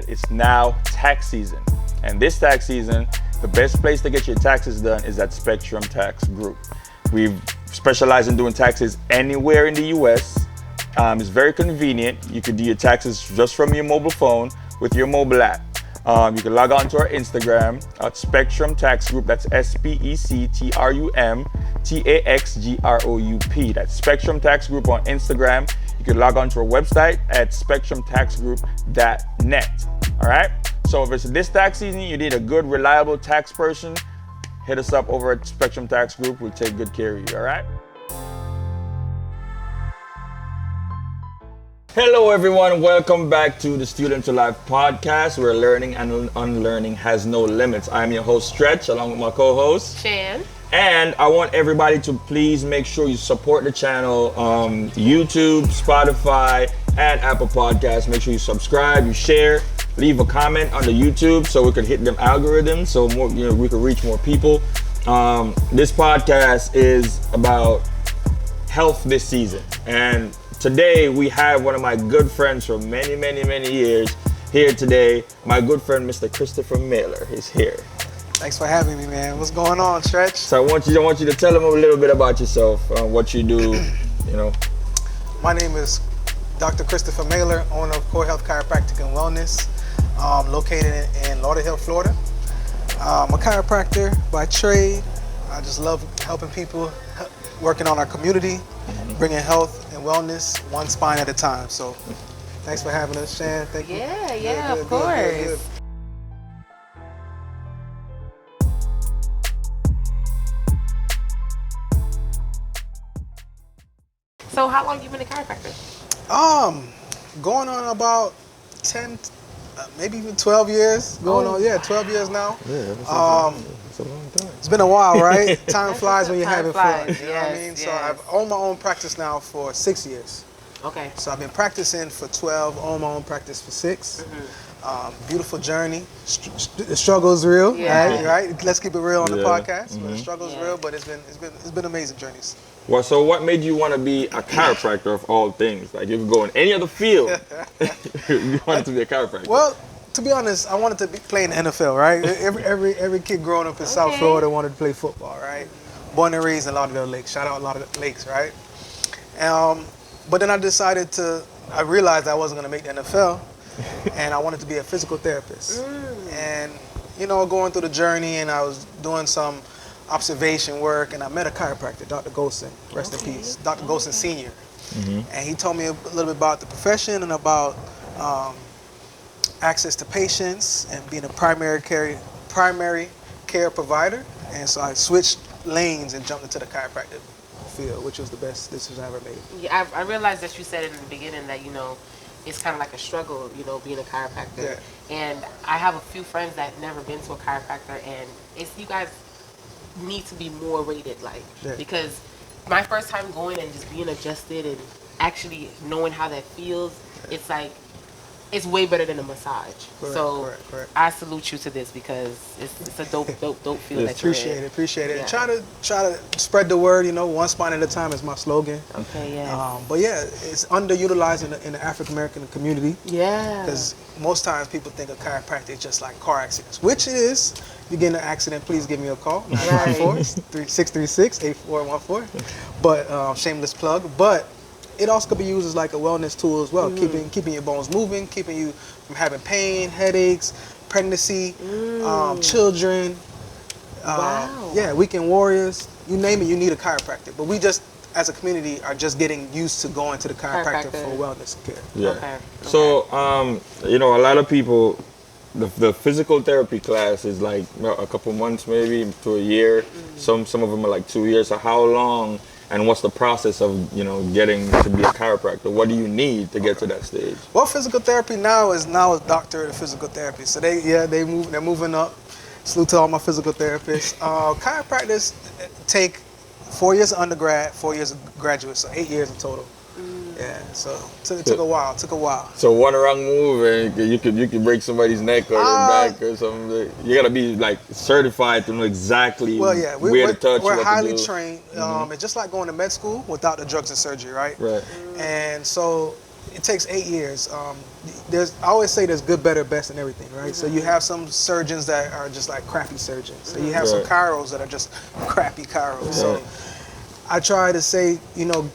that it's now tax season. And this tax season, the best place to get your taxes done is at Spectrum Tax Group. We've specialized in doing taxes anywhere in the US. It's very convenient. You can do your taxes just from your mobile phone with your mobile app. You can log on to our Instagram at Spectrum Tax Group. That's SPECTRUMTAXGROUP. That's Spectrum Tax Group on Instagram. You can log on to our website at spectrumtaxgroup.net. All right? So if it's this tax season, you need a good, reliable tax person, hit us up over at Spectrum Tax Group. We'll take good care of you, all right? Hello everyone, welcome back to the Student to Life podcast, where learning and unlearning has no limits. I'm your host Stretch, along with my co-host Shan. And I want everybody to please make sure you support the channel on YouTube, Spotify, and Apple Podcasts. Make sure you subscribe, you share, leave a comment on the YouTube so we could hit them algorithms, so more, we could reach more people. This podcast is about health this season, and today we have one of my good friends from many years here today. My good friend, Mr. Christopher Maylor, is here. Thanks for having me, man. What's going on, Stretch? So I want you to tell them a little bit about yourself, what you do, My name is Dr. Christopher Maylor, owner of Core Health Chiropractic and Wellness, located in Lauderhill, Florida. I'm a chiropractor by trade. I just love helping people, working on our community, bringing health and wellness one spine at a time. So thanks for having us, Shan. Thank you. Yeah, of course. Good. So how long you been a chiropractor? Going on about 10, maybe even 12 years. 12 years now. Yeah, that's a long time. It's been a while, right? Time flies when you're having fun. Flies. You know what I mean? So I've owned my own practice now for 6 years. Okay. So I've been practicing for 12, owned my own practice for 6. Beautiful journey. The struggle's real, right? Let's keep it real on the podcast. But the struggle's real, but it's been amazing journeys. Well, so what made you want to be a chiropractor of all things? Like, you could go in any other field, you wanted to be a chiropractor. Well, to be honest, I wanted to play in the NFL, right? Every kid growing up in South Florida wanted to play football, right? Born and raised in Lauderdale Lakes. Shout out Lauderdale Lakes, right? But then I realized I wasn't going to make the NFL, and I wanted to be a physical therapist. And, going through the journey, and I was doing some observation work, and I met a chiropractor, Dr. Golson, rest in peace, Dr. Golson Sr. And he told me a little bit about the profession and about access to patients and being a primary care provider. And so I switched lanes and jumped into the chiropractic field, which was the best decision I ever made. Yeah, I realized that you said in the beginning that, it's kind of like a struggle, being a chiropractor. Yeah. And I have a few friends that never been to a chiropractor, and you guys need to be more rated, because my first time going and just being adjusted and actually knowing how that feels, it's like, it's way better than a massage. Correct. I salute you to this, because it's a dope feel that you're in. Appreciate it. Yeah. Try to spread the word, one spine at a time is my slogan. Okay, yeah. But yeah, it's underutilized in the African American community. Yeah. Because most times people think of chiropractic just like car accidents, which it is. If you get in an accident, please give me a call, 994-636-8414. But shameless plug. But it also could be used as like a wellness tool as well, keeping your bones moving, keeping you from having pain, headaches, pregnancy, children. Weekend warriors, you name it, you need a chiropractor. But we just, as a community, are just getting used to going to the chiropractor for wellness care. Yeah. Okay. So, a lot of people, the physical therapy class is like a couple months, maybe to a year. Some of them are like 2 years. So how long? And what's the process of, getting to be a chiropractor? What do you need to get to that stage? Well, physical therapy now is doctorate of physical therapy. So they're moving up. Salute to all my physical therapists. Chiropractors take 4 years of undergrad, 4 years of graduate, so 8 years in total. Yeah, so it took a while. So one wrong move and you could break somebody's neck or their back or something. You gotta be like certified to know exactly where to touch. We're highly trained. It's just like going to med school without the drugs and surgery, right? Right. And so it takes 8 years. I always say there's good, better, best, and everything, right? So you have some surgeons that are just like crappy surgeons. So you have some chiros that are just crappy chiros. So I try to say,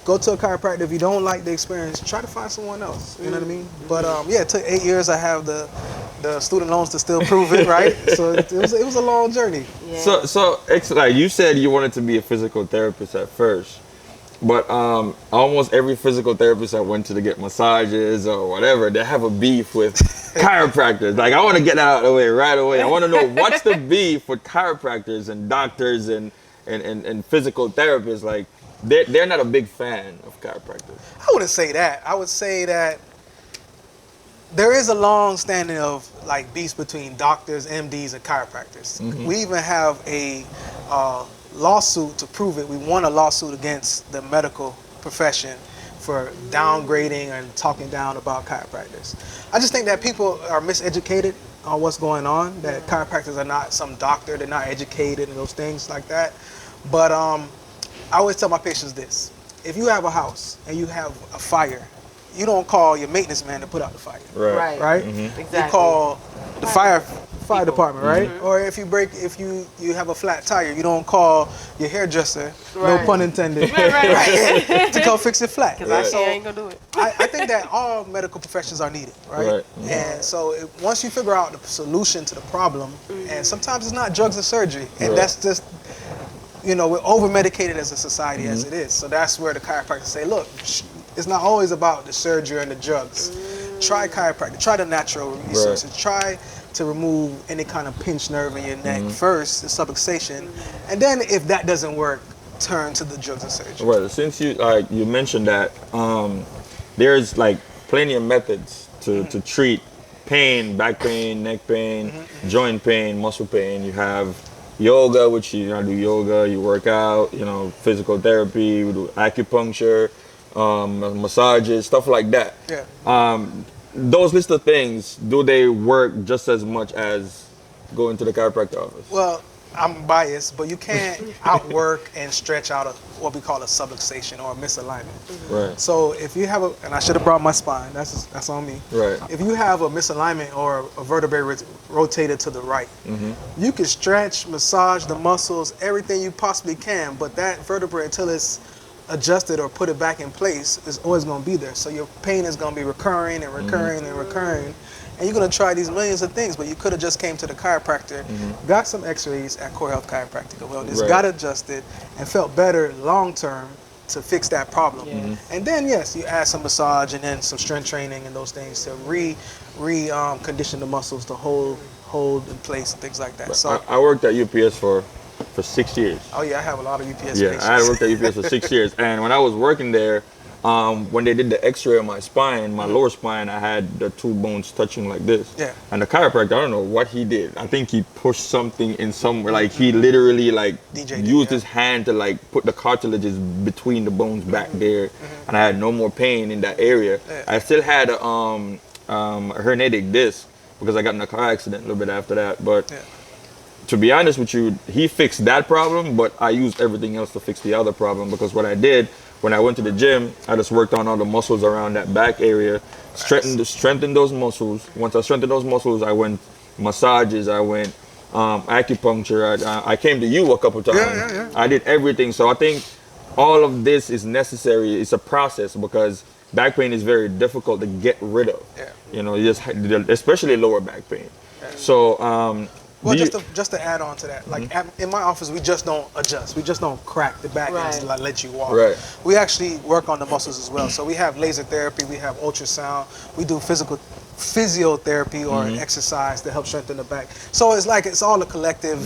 go to a chiropractor. If you don't like the experience, try to find someone else. You know what I mean? But yeah, it took 8 years. I have the student loans to still prove it, right? So it was a long journey. Yeah. So it's like you said, you wanted to be a physical therapist at first. But almost every physical therapist I went to get massages or whatever, they have a beef with chiropractors. Like, I want to get that out of the way right away. I want to know what's the beef with chiropractors and doctors and physical therapists. Like, they're not a big fan of chiropractors. I wouldn't say that. I would say that there is a long standing of like beefs between doctors, MDs, and chiropractors. We even have a lawsuit to prove it. We won a lawsuit against the medical profession for downgrading and talking down about chiropractors. I just think that people are miseducated on what's going on, that chiropractors are not some doctor, they're not educated and those things like that. But I always tell my patients this: if you have a house and you have a fire, you don't call your maintenance man to put out the fire. Right? Exactly. You call the fire department, right? Or if you have a flat tire, you don't call your hairdresser, no pun intended, to go fix it flat. Because I ain't gonna do it. I think that all medical professions are needed, right? And so once you figure out the solution to the problem, and sometimes it's not drugs and surgery, and that's just, we're over medicated as a society as it is. So that's where the chiropractors say, look, it's not always about the surgery and the drugs. Try chiropractic, try the natural resources, try to remove any kind of pinched nerve in your neck first, the subluxation, and then if that doesn't work, turn to the drugs and surgery. Well, since you mentioned that, there's like plenty of methods to treat pain, back pain, neck pain, joint pain, muscle pain. You have yoga, which you do yoga, you work out, physical therapy, we do acupuncture, massages, stuff like that. Those list of things, do they work just as much as going to the chiropractor office? Well, I'm biased, but you can't outwork and stretch out what we call a subluxation or a misalignment. So if you have and I should have brought my spine, that's on me. If you have a misalignment or a vertebrae rotated to the right, you can stretch, massage the muscles, everything you possibly can, but that vertebrae, until it's adjusted or put it back in place, is always going to be there. So your pain is going to be recurring and recurring and recurring. And you're going to try these millions of things, but you could have just came to the chiropractor, got some x-rays at Core Health Chiropractic Wellness, got adjusted, and felt better long-term to fix that problem. And then, yes, you add some massage and then some strength training and those things to condition the muscles to hold in place and things like that. So I worked at UPS for 6 years. Oh yeah, I have a lot of UPS patients. I worked at UPS for 6 years, and when I was working there, when they did the x-ray of my spine, my lower spine, I had the two bones touching like this. And the chiropractor, I don't know what he did. I think he pushed something in somewhere, like he literally used his hand to put the cartilages between the bones back there, and I had no more pain in that area. I still had a herniatic disc because I got in a car accident a little bit after that, but to be honest with you, he fixed that problem, but I used everything else to fix the other problem, because what I did when I went to the gym, I just worked on all the muscles around that back area, strengthened those muscles. Once I strengthened those muscles, I went massages, I went acupuncture. I came to you a couple times. I did everything. So I think all of this is necessary. It's a process, because back pain is very difficult to get rid of. Especially lower back pain. So well, just to add on to that, in my office, we just don't adjust. We just don't crack the back and just let you walk. We actually work on the muscles as well. So we have laser therapy, we have ultrasound, we do physiotherapy or exercise to help strengthen the back. So it's all a collective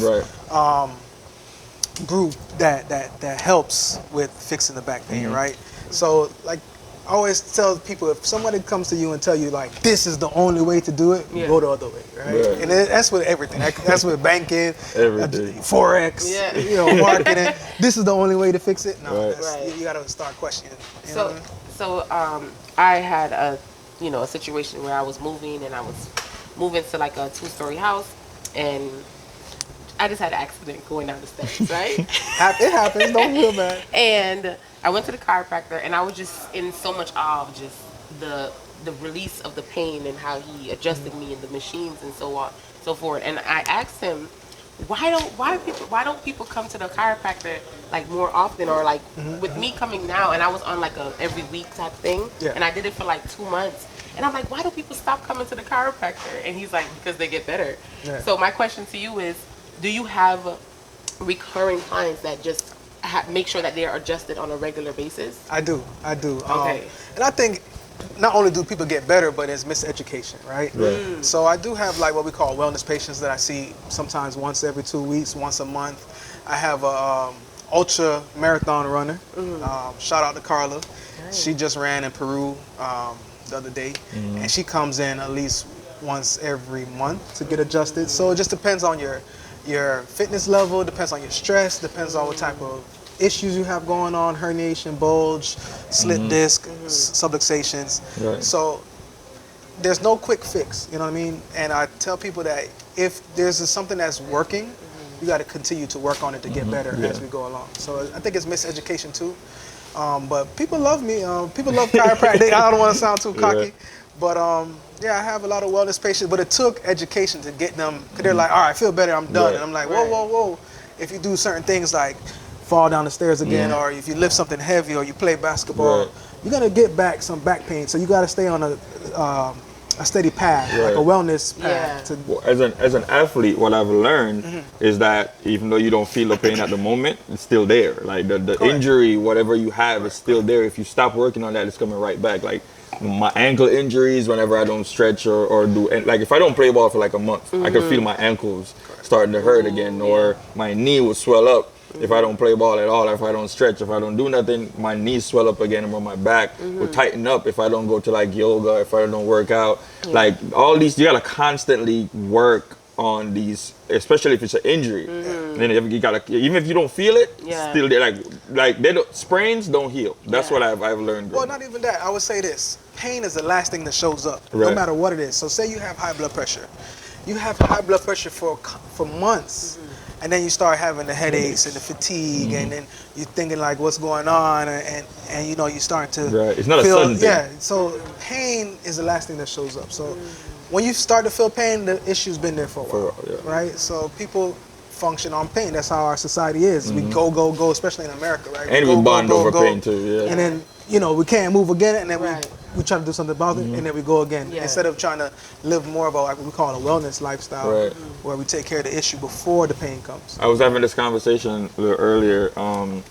group that helps with fixing the back pain, right? So I always tell people, if somebody comes to you and tell you this is the only way to do it, go the other way, right? And that's with everything. That's with banking, forex, marketing. This is the only way to fix it. No, you got to start questioning. So I had a situation where I was moving, and I was moving to a 2-story house, and I just had an accident going down the steps, right? It happens. Don't feel bad. And I went to the chiropractor, and I was just in so much awe of just the release of the pain and how he adjusted me in the machines and so on, so forth. And I asked him, why don't people come to the chiropractor like more often, or like with me coming now, and I was on like a every week type thing, and I did it for like 2 months, and I'm like, why do people stop coming to the chiropractor? And he's like, because they get better. So my question to you is, do you have recurring clients that just make sure that they are adjusted on a regular basis? I do. Okay. And I think not only do people get better, but it's miseducation, right? So I do have like what we call wellness patients that I see sometimes once every 2 weeks, once a month. I have a ultra marathon runner. Shout out to Carla. She just ran in Peru the other day, and she comes in at least once every month to get adjusted. So it just depends on your fitness level, depends on your stress, depends on what type of issues you have going on, herniation, bulge, slip disc, subluxations. So there's no quick fix, you know what I mean? And I tell people that if there's something that's working, you got to continue to work on it to get better as we go along. So I think it's miseducation too. But people love me. People love chiropractic. I don't want to sound too cocky, but yeah, I have a lot of wellness patients. But it took education to get them, because they're like, all right, I feel better, I'm done. And I'm like, whoa. If you do certain things like fall down the stairs again, or if you lift something heavy, or you play basketball, you're gonna get back some back pain. So you got to stay on a steady path, like a wellness path. Well, as an athlete, what I've learned is that even though you don't feel the pain at the moment, it's still there. Like the injury, whatever you have, is still there. If you stop working on that, it's coming right back. Like my ankle injuries, whenever I don't stretch or do, and like if I don't play ball for like a month, I can feel my ankles starting to hurt again, or my knee will swell up. If I don't play ball at all, if I don't stretch, if I don't do nothing, my knees swell up again, or my back will tighten up if I don't go to like yoga, if I don't work out. Like all these, you gotta constantly work on these, especially if it's an injury. And then you gotta, even if you don't feel it, still there. Like they don't, sprains don't heal. That's what I've learned. Well, not even that. I would say this: pain is the last thing that shows up, no matter what it is. So say you have high blood pressure. You have high blood pressure for months. And then you start having the headaches and the fatigue, and then you're thinking like, what's going on? And you know, you're starting to It's not feel, a sudden thing. So pain is the last thing that shows up. So when you start to feel pain, the issue's been there for a while, right? So people function on pain. That's how our society is. We go, especially in America, right? And we bond over pain too, And then, you know, we can't move again, and then we try to do something about it, and then we go again. Instead of trying to live more of what we call a wellness lifestyle, where we take care of the issue before the pain comes. I was having this conversation a little earlier, and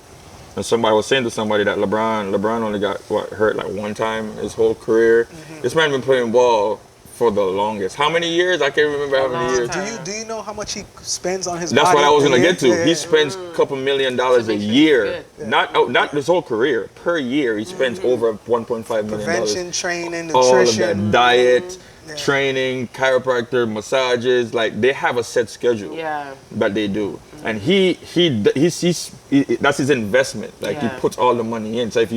somebody was saying to somebody that LeBron only got hurt like one time his whole career. This man been playing ball for the longest. How many years? I can't remember how many years. Do you know how much he spends on his That's body? what I was gonna get to. He spends a couple $1 million a year. Not his whole career. Per year, he spends over $1.5 million. Prevention, training, nutrition. All of that. Diet, training, chiropractor, massages. Like they have a set schedule that they do. And he's that's his investment. Like he puts all the money in. So if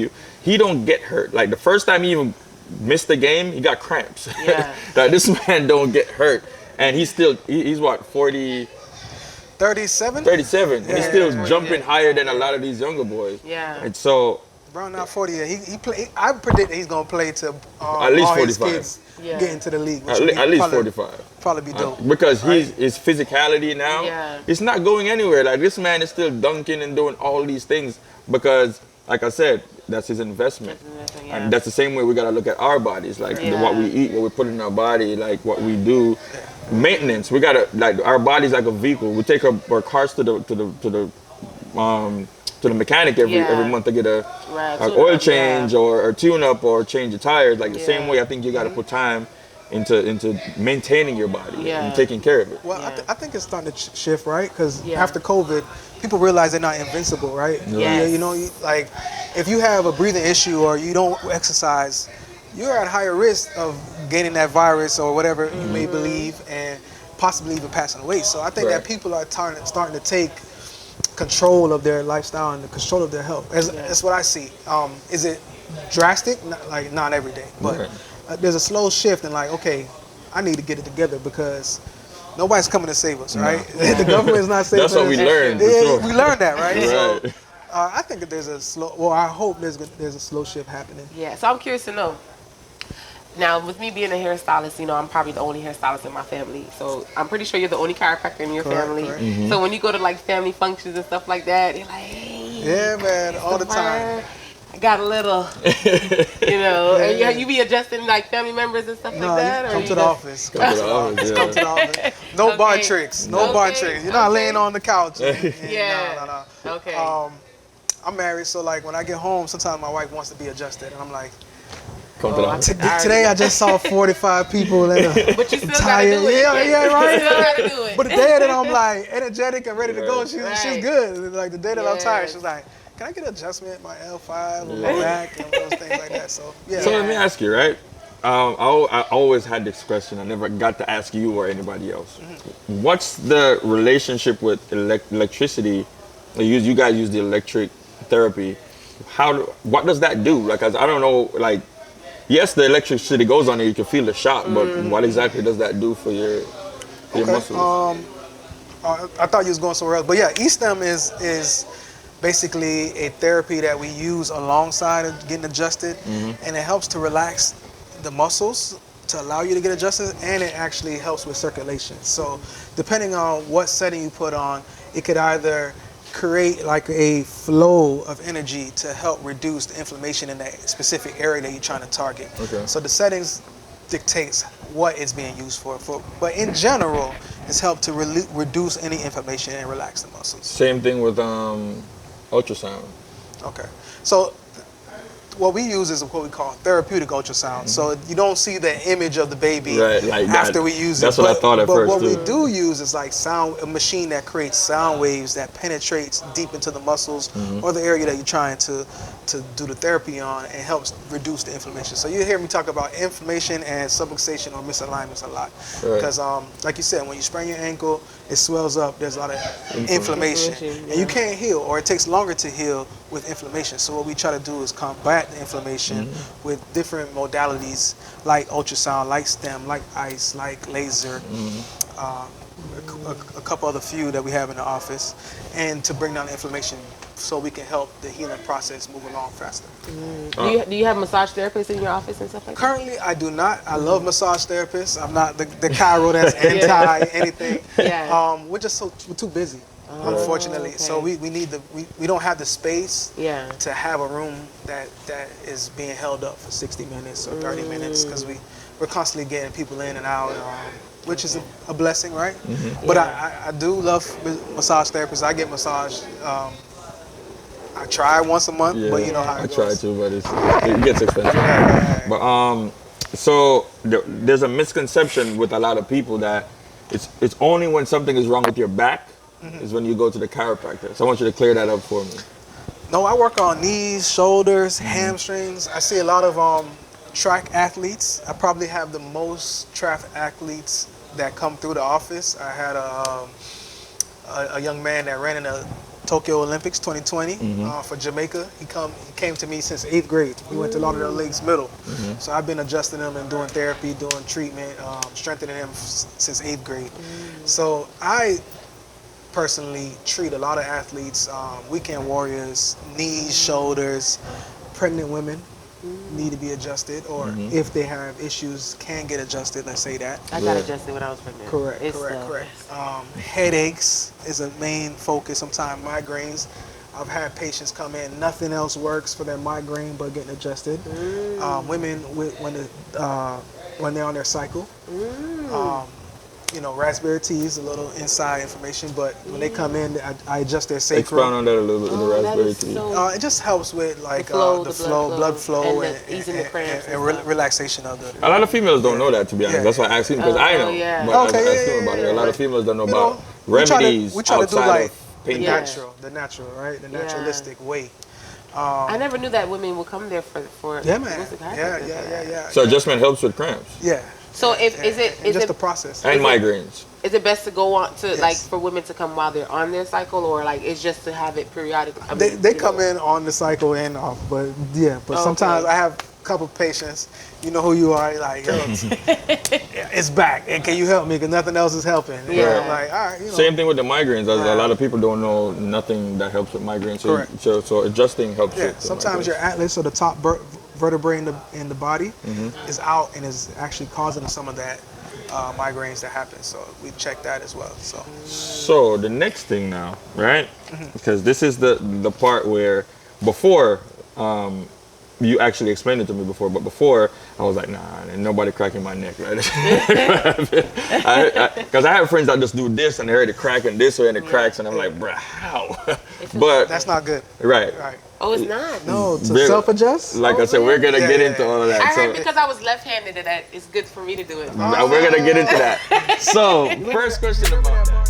he don't get hurt. Like the first time he even missed the game, he got cramps. Like this man don't get hurt, and he's what, 40, 37? 37. And he's still jumping higher than a lot of these younger boys. And so Brown now 40. He play. I predict that he's gonna play to at least 45. His kids get into the league. At least 45. Probably be dope. Because his physicality now, it's not going anywhere. Like this man is still dunking and doing all these things because, like I said, that's his investment. And that's the same way we gotta look at our bodies, like what we eat, what we put in our body, like what we do. Maintenance. We gotta, like, our body's like a vehicle. We take our cars to the mechanic every month to get a oil change or tune up or change the tires. Like the same way, I think you gotta put time into maintaining your body and taking care of it. Well, I think it's starting to shift, right? Because after COVID, people realize they're not invincible, right? You know, like if you have a breathing issue or you don't exercise, you're at higher risk of gaining that virus or whatever you may believe, and possibly even passing away. So I think that people are starting to take control of their lifestyle and the control of their health. That's what I see. Is it drastic? Not every day, but there's a slow shift, and like, okay, I need to get it together because nobody's coming to save us, right? The government's not saving us. That's what we learned. We learned that, right? So I think that there's a slow. Well, I hope there's a slow shift happening. Yeah. So I'm curious to know, Now, with me being a hairstylist, you know, I'm probably the only hairstylist in my family. So I'm pretty sure you're the only chiropractor in your family. Correct. Mm-hmm. So when you go to like family functions and stuff like that, you're like, hey, Yeah, man, all the time. I got a little, you know, and you be adjusting like family members and stuff No, like that? you Or come you to the just- office. Come to the office, yeah. Come to the office. No bar tricks. No bar tricks. You're not Okay. laying on the couch. Yeah. No. Okay. I'm married, so like when I get home, sometimes my wife wants to be adjusted, and I'm like, Come to the office. today I just saw 45 people in a But you still tired. gotta do it. Yeah, right. You still gotta do it. But the day that I'm like energetic and ready to go, she's Right. good. Like the day that I'm tired, Yes. she's like, can I get an adjustment, my L5 or my back and those things like that. So yeah. So let me ask you, right? I always had this question. I never got to ask you or anybody else. Mm-hmm. What's the relationship with electricity? You guys use the electric therapy. What does that do? Like, I don't know. Like, yes, the electricity goes on there. You can feel the shock, but what exactly does that do for your muscles? I thought you was going somewhere else, but yeah, E-stem is basically a therapy that we use alongside of getting adjusted, and it helps to relax the muscles to allow you to get adjusted, and it actually helps with circulation. So depending on what setting you put on, it could either create like a flow of energy to help reduce the inflammation in that specific area that you're trying to target. Okay. So the settings dictates what it's being used for. But in general, it's helped to reduce any inflammation and relax the muscles. Same thing with ultrasound. Okay. So what we use is what we call therapeutic ultrasound. So you don't see the image of the baby Right, like after that. we use That's it. what I thought at but first, what too. we do use is like a machine that creates sound waves that penetrates deep into the muscles or the area that you're trying to do the therapy on, and helps reduce the inflammation. So you hear me talk about inflammation and subluxation or misalignments a lot. Right. Because like you said, when you sprain your ankle, it swells up, there's a lot of inflammation. And you can't heal, or it takes longer to heal with inflammation. So what we try to do is combat the inflammation with different modalities like ultrasound, like STEM, like ice, like laser, a couple other few that we have in the office, and to bring down the inflammation so we can help the healing process move along faster. Do you have massage therapists in your office and stuff like that? Currently, I do not. I love massage therapists. I'm not the chiro that's anti anything. Yeah. We're just we're too busy, unfortunately. okay. So we need we don't have the space Yeah. to have a room that is being held up for 60 minutes or 30 minutes, because we're constantly getting people in and out, which is a blessing, right? But I do love massage therapists. I get massage. I try once a month, but you know how it I try goes. to, but it gets expensive. But so there's a misconception with a lot of people that it's only when something is wrong with your back is when you go to the chiropractor. So I want you to clear that up for me. No, I work on knees, shoulders, hamstrings. I see a lot of track athletes. I probably have the most track athletes that come through the office. I had a young man that ran in the Tokyo Olympics 2020 for Jamaica. He came to me since 8th grade. He went to Lauderdale Lakes Middle. So I've been adjusting him and doing therapy, doing treatment, strengthening him since 8th grade. So I personally treat a lot of athletes, weekend warriors, knees, shoulders, pregnant women need to be adjusted, or if they have issues, can get adjusted, let's say that. I got adjusted when I was pregnant. Correct. It's Headaches is a main focus. Sometimes migraines. I've had patients come in, nothing else works for their migraine but getting adjusted. Women when they're on their cycle. Raspberry tea is a little inside information, but when they come in, I adjust their sacrum. Expound on that a little bit with the raspberry tea. It just helps with like blood flow, flow, and easing the cramps and relaxation of the. A lot of females don't know that, to be honest. That's why I asked him, because I know. yeah. But I asked him about it. A lot of females don't know about remedies we try to do outside like of the pain. natural, right? The naturalistic way. I never knew that women would come there for Yeah, man. holistic chiropractic. Yeah. So adjustment helps with cramps Yeah. So is just the it process. and migraines. is it best to go on to Yes. like for women to come while they're on their cycle, or like it's just to have it periodically? I mean, They come in on the cycle and off, but sometimes I have a couple patients. You know who you are, like, yo, it's back, and can you help me? Because nothing else is helping. And Yeah. I'm like, all right, Same thing with the migraines. A lot of people don't know nothing that helps with migraines. Correct. So adjusting helps. Yeah, with the sometimes migraines. your atlas or the top vertebrae in the body is out and is actually causing some of that migraines that happen. So we check that as well. So the next thing now, right? Because this is the part where before you actually explained it to me before, but before I was like, nah, and nobody cracking my neck, right? Because I have friends that just do this and they heard it crack and this way and it cracks and I'm like, bruh, how? But that's not good. Right. Oh, it's not. No, to self-adjust. Like I said, we're gonna get into all of that. I heard because I was left-handed that it's good for me to do it. We're gonna get into that. So, first question about that.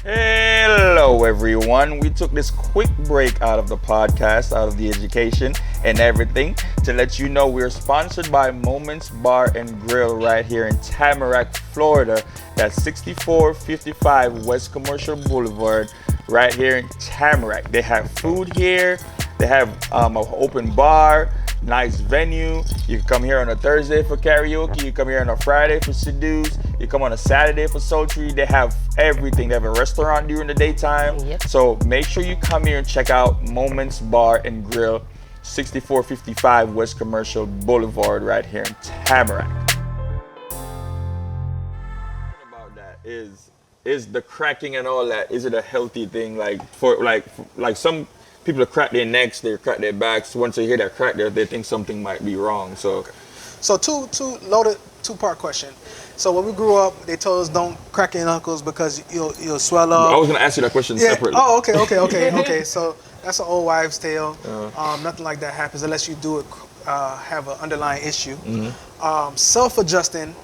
Hello everyone, we took this quick break out of the podcast, out of the education and everything to let you know we're sponsored by Moments Bar and Grill right here in Tamarack, Florida. That's 6455 West Commercial Boulevard right here in Tamarack. They have food here, they have an open bar, nice venue. You can come here on a Thursday for karaoke, you come here on a Friday for seduce, you come on a Saturday for sultry. They have everything. They have a restaurant during the daytime. Yep. So make sure you come here and check out Moments Bar and Grill, 6455 West Commercial Boulevard right here in Tamarack. What about that is the cracking and all that, is it a healthy thing? Like for some people that crack their necks, they crack their backs. Once they hear that crack there, they think something might be wrong. So loaded two-part question. So when we grew up, they told us don't crack your knuckles because you'll swell up. I was gonna ask you that question separately. Oh, okay. So that's an old wives' tale. Nothing like that happens unless you do it have an underlying issue. Self-adjusting,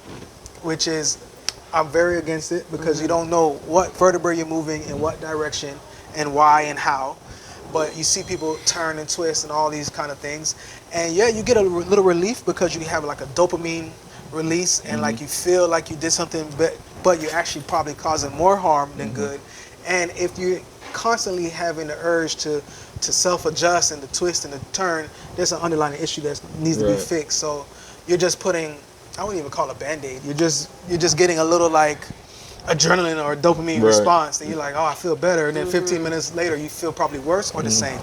which is I'm very against it because you don't know what vertebrae you're moving in what direction and why and how. But you see people turn and twist and all these kind of things. And yeah, you get a little relief because you have like a dopamine release and like you feel like you did something, but you're actually probably causing more harm than good. And if you're constantly having the urge to self-adjust and to twist and to turn, there's an underlying issue that needs to be fixed. So you're just putting, I wouldn't even call it a Band-Aid. You're just getting a little like adrenaline or dopamine response, and you're like, oh, I feel better, and then 15 minutes later you feel probably worse or the same.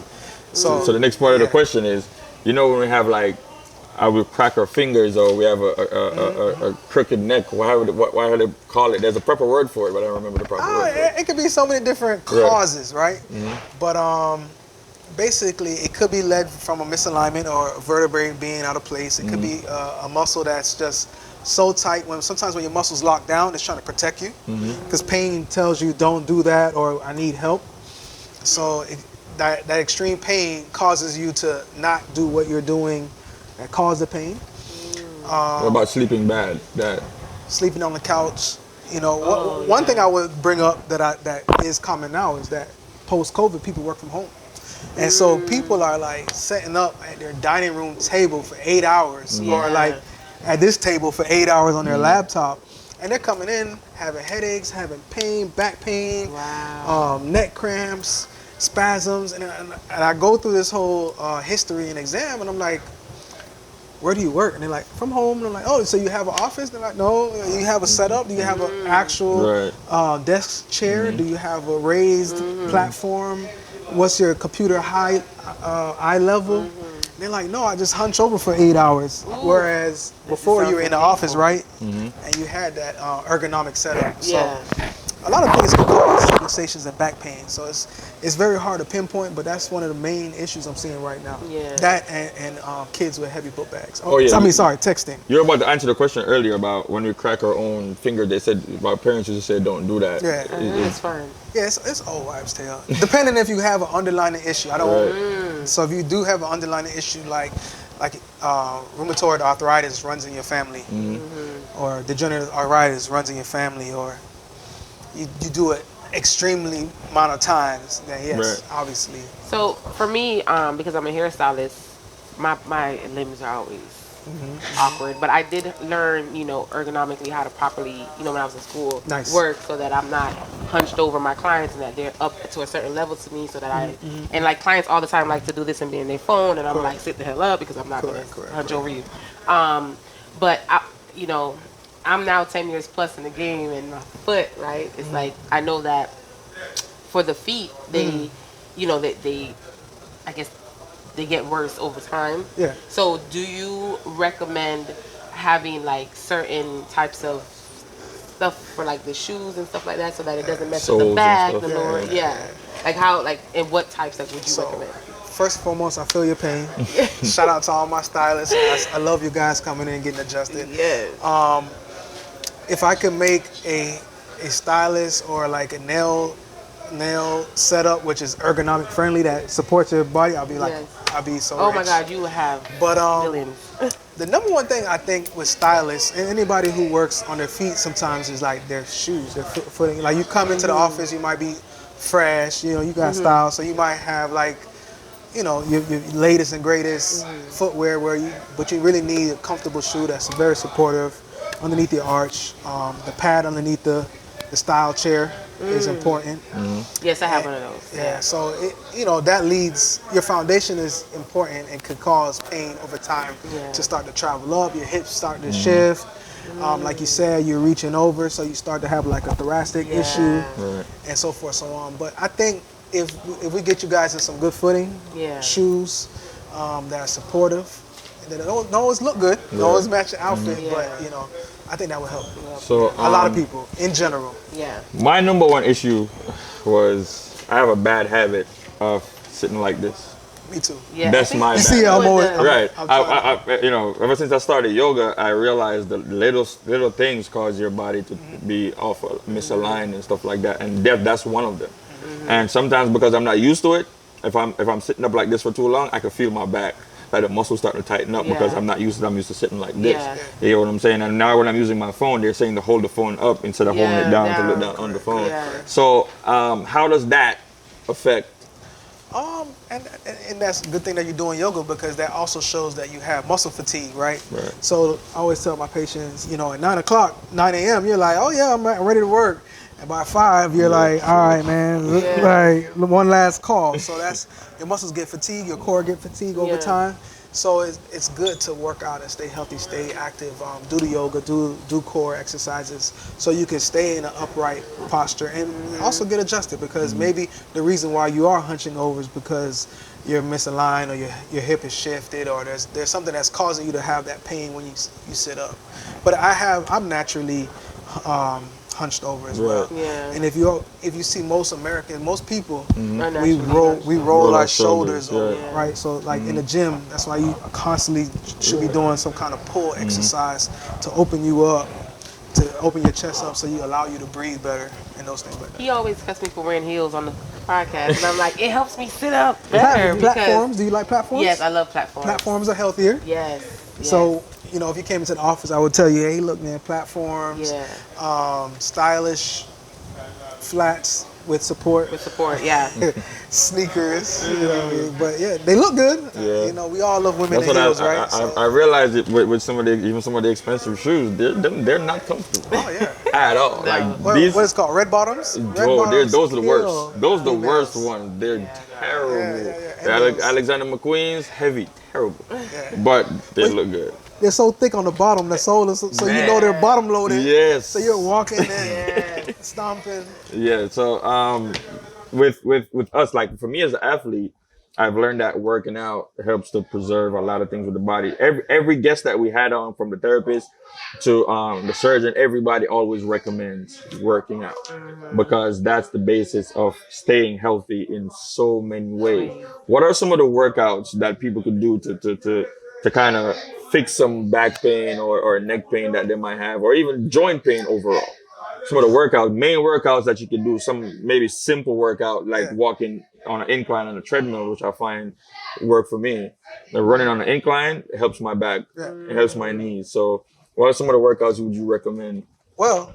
So the next part of the question is, when we have like I would crack our fingers or we have a crooked neck, why would they call it? There's a proper word for it, but I don't remember the proper word for it. It could be so many different causes, right? But basically it could be led from a misalignment or a vertebrae being out of place. It could be a muscle that's just so tight. Sometimes when your muscles lock down, it's trying to protect you because pain tells you don't do that or I need help. So that extreme pain causes you to not do what you're doing that caused the pain. What about sleeping bad? Sleeping on the couch. One thing I would bring up that is common now is that post-COVID people work from home. And so people are like setting up at their dining room table for 8 hours or like at this table for 8 hours on their laptop. And they're coming in having headaches, having pain, back pain, neck cramps, spasms. And I go through this whole history and exam and I'm like, where do you work? And they're like, from home. And I'm like, oh, so you have an office? They're like, no. You have a setup? Do you have an actual desk chair? Do you have a raised platform? What's your computer eye level? They're like, no, I just hunch over for 8 hours. Whereas before you were in the office, right? And you had that ergonomic setup. So a lot of things can cause luxations and back pain. So it's very hard to pinpoint, but that's one of the main issues I'm seeing right now. That and kids with heavy book bags. Texting. You were about to answer the question earlier about when we crack our own finger. They said, our parents used to say, don't do that. It's fine. Yeah, it's old wives' tale. Depending if you have an underlying issue. So if you do have an underlying issue like rheumatoid arthritis runs in your family, or degenerative arthritis runs in your family, or you do it extremely amount of times, then obviously. So for me, because I'm a hairstylist, my limbs are always awkward. But I did learn, ergonomically how to properly, when I was in school, work so that I'm not hunched over my clients and that they're up to a certain level to me so that and like clients all the time like to do this and be in their phone and I'm like, sit the hell up because I'm not going to hunch over you. But I'm now 10 years plus in the game and my foot, right? It's like, I know that for the feet, they, they I guess they get worse over time. Yeah. So do you recommend having like certain types of stuff for like the shoes and stuff like that, so that it doesn't mess with Soles the and back, stuff. the lower, Like how, like, and what types like would you recommend? First and foremost, I feel your pain. Shout out to all my stylists. I love you guys coming in and getting adjusted. Yes. If I could make a stylist or like a nail setup which is ergonomic friendly that supports your body, I'll be like, I'll be so Oh rich. my God, you would have millions. The number one thing I think with stylists and anybody who works on their feet sometimes is like their shoes, their footing. Like you come into the office, you might be fresh, you know, you got style, so you might have like, you know, your latest and greatest footwear but you really need a comfortable shoe that's very supportive underneath your arch. The pad underneath the style chair is important. Yes, I have one of those. Yeah, so you know, that leads, your foundation is important and could cause pain over time to start to travel up, your hips start to shift. Like you said, you're reaching over, so you start to have like a thoracic issue and so forth, so on. But I think if we get you guys in some good footing, shoes that are supportive, and that don't always look good, don't always match your outfit, but you know, I think that would help. So a lot of people in general. Yeah. My number one issue was I have a bad habit of sitting like this. Me too. Yeah. That's my You bad. see, I'm always Right. I'm You know, ever since I started yoga, I realized the little things cause your body to be off, misaligned and stuff like that, and that's one of them. And sometimes because I'm not used to it, if I'm sitting up like this for too long, I can feel my back. Like the muscles starting to tighten up because I'm not used to it. I'm used to sitting like this. You know what I'm saying? And now when I'm using my phone, they're saying to hold the phone up instead of holding it down to look down on the phone. So how does that affect? And that's a good thing that you're doing yoga, because that also shows that you have muscle fatigue, right? So I always tell my patients, you know, at 9 a.m., you're like, oh yeah, I'm ready to work. And by 5, you're like, all right, man, like one last call. So that's, your muscles get fatigued, your core get fatigued over time. So it's good to work out and stay healthy, stay active, do the yoga, do core exercises, so you can stay in an upright posture and also get adjusted, because maybe the reason why you are hunching over is because you're misaligned, or your hip is shifted, or there's something that's causing you to have that pain when you sit up. But I'm naturally hunched over as well. And if you see most Americans, most people, we roll our shoulders over, right? So like in the gym, that's why you constantly should be doing some kind of pull exercise to open you up, to open your chest up, so you allow you to breathe better and those things like that. He always cuts me for wearing heels on the podcast, and I'm like, it helps me sit up better. Platforms? Do you like platforms? Yes, I love platforms. Platforms are healthier. Yes. So, you know, if you came into the office, I would tell you, hey, look, man, platforms, stylish flats with support. Sneakers, you know what I mean? But yeah, they look good. You know, we all love women in heels, right? I realized it with some of the expensive shoes, they're not comfortable. At all. No. Like what is it called? Red bottoms? Those are the worst. Those are the worst ones. They're terrible. Alexander McQueen's heavy, terrible. But they look good. They're so thick on the bottom, the sole is so you know they're bottom loaded. Yes. So you're walking and stomping. Yeah. So with us, like for me as an athlete, I've learned that working out helps to preserve a lot of things with the body. Every guest that we had on, from the therapist to the surgeon, everybody always recommends working out, because that's the basis of staying healthy in so many ways. What are some of the workouts that people could do to kind of fix some back pain or neck pain that they might have, or even joint pain overall? Some of the main workouts that you can do, some maybe simple workout like walking on an incline on a treadmill, which I find work for me. Running on an incline, it helps my back, it helps my knees. So what are some of the workouts would you recommend? Well,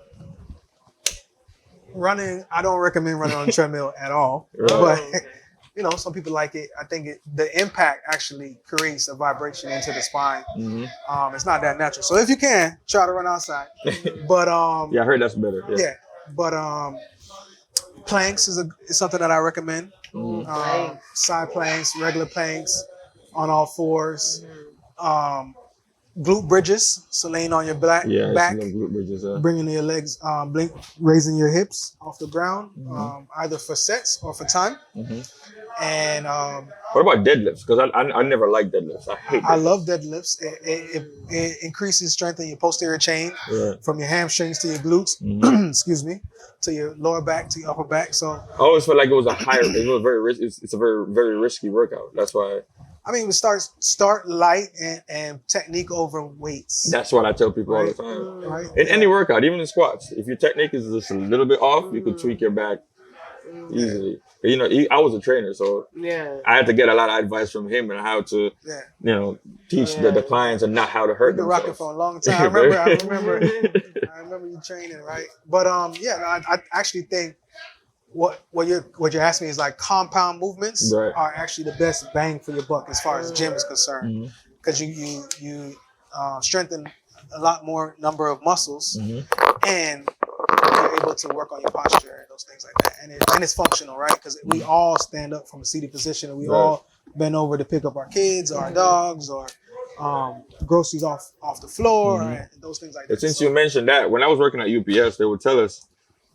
running, I don't recommend running on a treadmill at all. But you know, some people like it. I think the impact actually creates a vibration into the spine. It's not that natural. So if you can, try to run outside. But I heard that's better. But planks is something that I recommend. Side planks, regular planks, on all fours. Glute bridges, so laying on your back, glute bridges, bringing your legs, raising your hips off the ground, either for sets or for time. And What about deadlifts? Because I never like deadlifts. I hate deadlifts. I love deadlifts. It increases strength in your posterior chain, Right. from your hamstrings to your glutes, excuse me, to your lower back to your upper back. So I always felt like it was it's a very, very risky workout. That's why. I mean, we start light and technique over weights. That's what I tell people all the Right. time. Right. In any workout, even in squats, if your technique is just a little bit off, you could tweak your back easily. You know, I was a trainer, so Yeah. I had to get a lot of advice from him on how to, Yeah. you know, teach the clients and not how to hurt You've been rocking themselves. for a long time. I remember you training, right? But I actually think what you're asking me is like compound movements Right. are actually the best bang for your buck as far as gym is concerned, because you strengthen a lot more number of muscles, and you're able to work on your posture and those things like that, and it's functional, right? Because we all stand up from a seated position, and we all bend over to pick up our kids or our dogs or groceries off the floor and those things like that. But since you mentioned that, when I was working at UPS, they would tell us,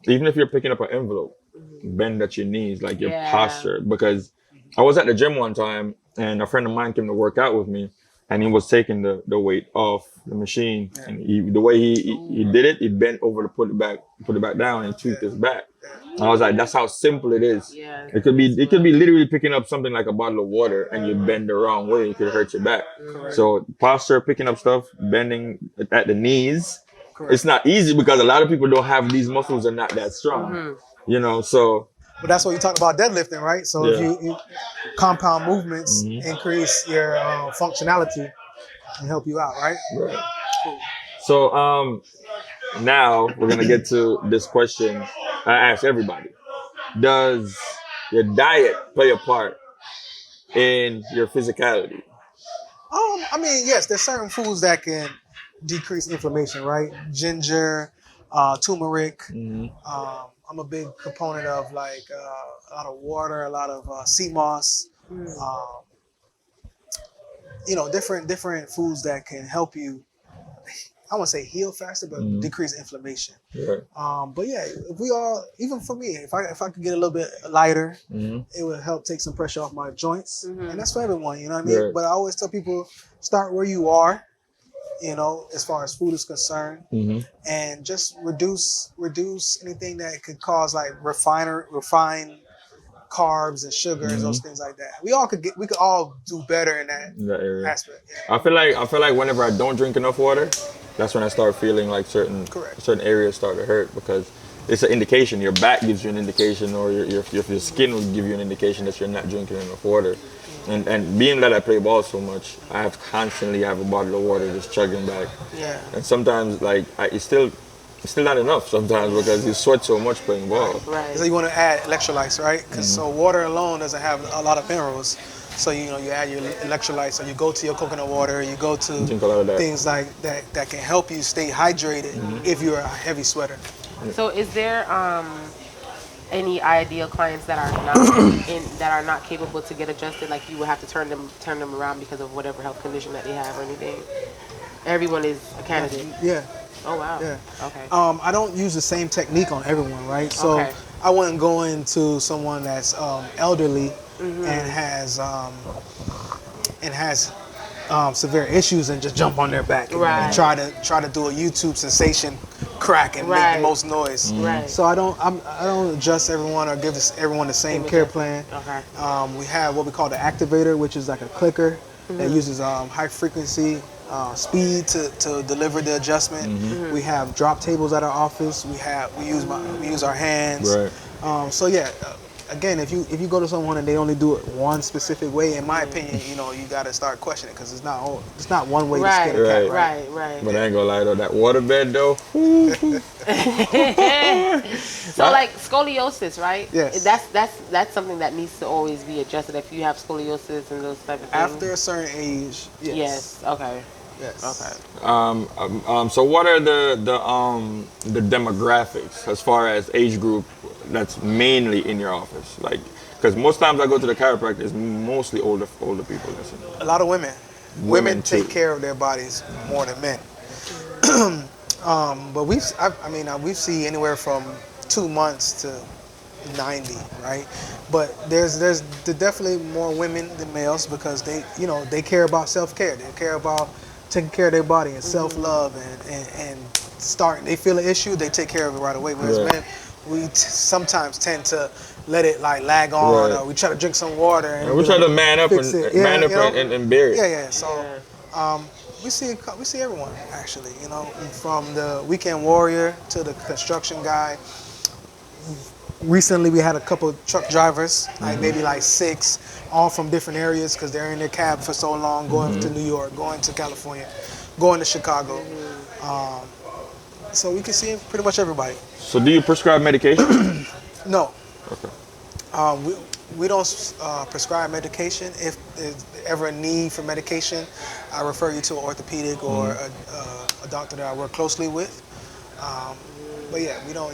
even if you're picking up an envelope, bend at your knees, like your posture. Because I was at the gym one time, and a friend of mine came to work out with me, and he was taking the weight off the machine, and the way he did it, he bent over to put it back down and tweaked his back. And I was like, that's how simple it is. Yeah. It could be literally picking up something like a bottle of water, and you bend the wrong way, it could hurt your back. So posture, picking up stuff, bending at the knees. It's not easy because a lot of people don't have these muscles, are not that strong. You know, so. But that's what you talk about deadlifting, right? So if you compound movements increase your functionality and help you out, right? Right. So now we're gonna get to this question I ask everybody: does your diet play a part in your physicality? I mean, yes, there's certain foods that can decrease inflammation, right? Ginger, turmeric. I'm a big proponent of like a lot of water, a lot of sea moss. Different foods that can help you. I won't say heal faster, but decrease inflammation. Right. But yeah, if we all, even for me, if I could get a little bit lighter, it would help take some pressure off my joints, and that's for everyone. You know what I mean? Right. But I always tell people, start where you are. You know, as far as food is concerned, and just reduce anything that could cause like refined carbs and sugars, those things like that. We could all do better in that area. aspect. I feel like whenever I don't drink enough water, that's when I start feeling like certain areas start to hurt, because it's an indication. Your back gives you an indication, or your skin will give you an indication that you're not drinking enough water. And being that I play ball so much, I have constantly have a bottle of water just chugging back. Yeah. And sometimes it's still not enough sometimes, because you sweat so much playing ball. Right. So you want to add electrolytes, right? Because so water alone doesn't have a lot of minerals. So you add your electrolytes, so you go to your coconut water, you go to Drink a lot of that. things like that can help you stay hydrated if you're a heavy sweater. So is there any ideal clients that are not capable to get adjusted, like you would have to turn them around because of whatever health condition that they have or anything? Everyone is a candidate. Yeah. Oh wow. Yeah. Okay. I don't use the same technique on everyone, right? So Okay. I wouldn't go into someone that's elderly and has severe issues and just jump on their back and try to do a YouTube sensation crack and make the most noise. Right. So I don't adjust everyone or give everyone the same care plan. Okay. We have what we call the activator, which is like a clicker that uses high frequency speed to deliver the adjustment. We have drop tables at our office. We use our hands. Right. So yeah, again, if you go to someone and they only do it one specific way, in my opinion, you got to start questioning, because it's not one way to skin a cat. Right. But I ain't gonna lie though, that waterbed though. So like scoliosis, right? Yes. That's something that needs to always be adjusted if you have scoliosis and those type of things. After a certain age, yes. Yes. Okay. Yes. Okay. So what are the demographics as far as age group that's mainly in your office? Like, because most times I go to the chiropractor, it's mostly older people. Listen. A lot of women. Women too. take care of their bodies more than men. But we've seen anywhere from 2 months to 90, right? But there's definitely more women than males because they care about self-care. They care about taking care of their body and self-love and they feel an issue, they take care of it right away. Whereas men, we sometimes tend to let it like lag on, or we try to drink some water and we try to man up and bear it. Yeah. So we see everyone actually, from the weekend warrior to the construction guy. Recently we had a couple of truck drivers, like maybe like 6, all from different areas because they're in their cab for so long, going to New York, going to California, going to Chicago. So we can see pretty much everybody. So do you prescribe medication? No. Okay. We don't prescribe medication. If there's ever a need for medication, I refer you to an orthopedic or a doctor that I work closely with. But yeah, we don't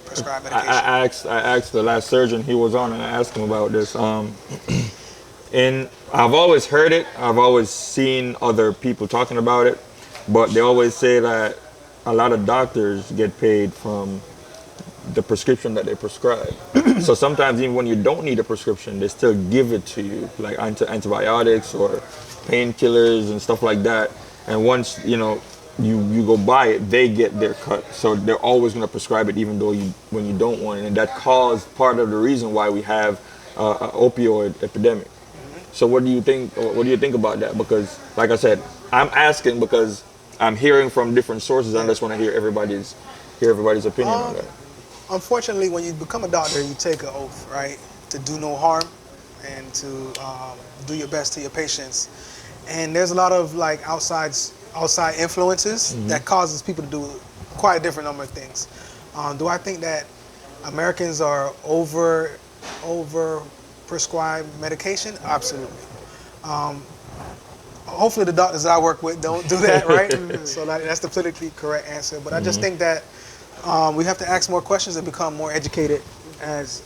prescribe medication. I asked the last surgeon he was on, and I asked him about this. And I've always heard it. I've always seen other people talking about it, but they always say that a lot of doctors get paid from the prescription that they prescribe. So sometimes even when you don't need a prescription, they still give it to you, like antibiotics or painkillers and stuff like that. And once you go buy it, they get their cut. So they're always going to prescribe it, even though when you don't want it. And that caused part of the reason why we have an opioid epidemic. So what do you think? What do you think about that? Because, like I said, I'm asking because I'm hearing from different sources. I just want to hear everybody's opinion on that. Unfortunately, when you become a doctor, you take an oath, right, to do no harm and to do your best to your patients. And there's a lot of like outside influences that causes people to do quite a different number of things. Do I think that Americans are over prescribed medication? Absolutely. Hopefully the doctors that I work with don't do that, right? So that's the politically correct answer. But I just think that we have to ask more questions and become more educated as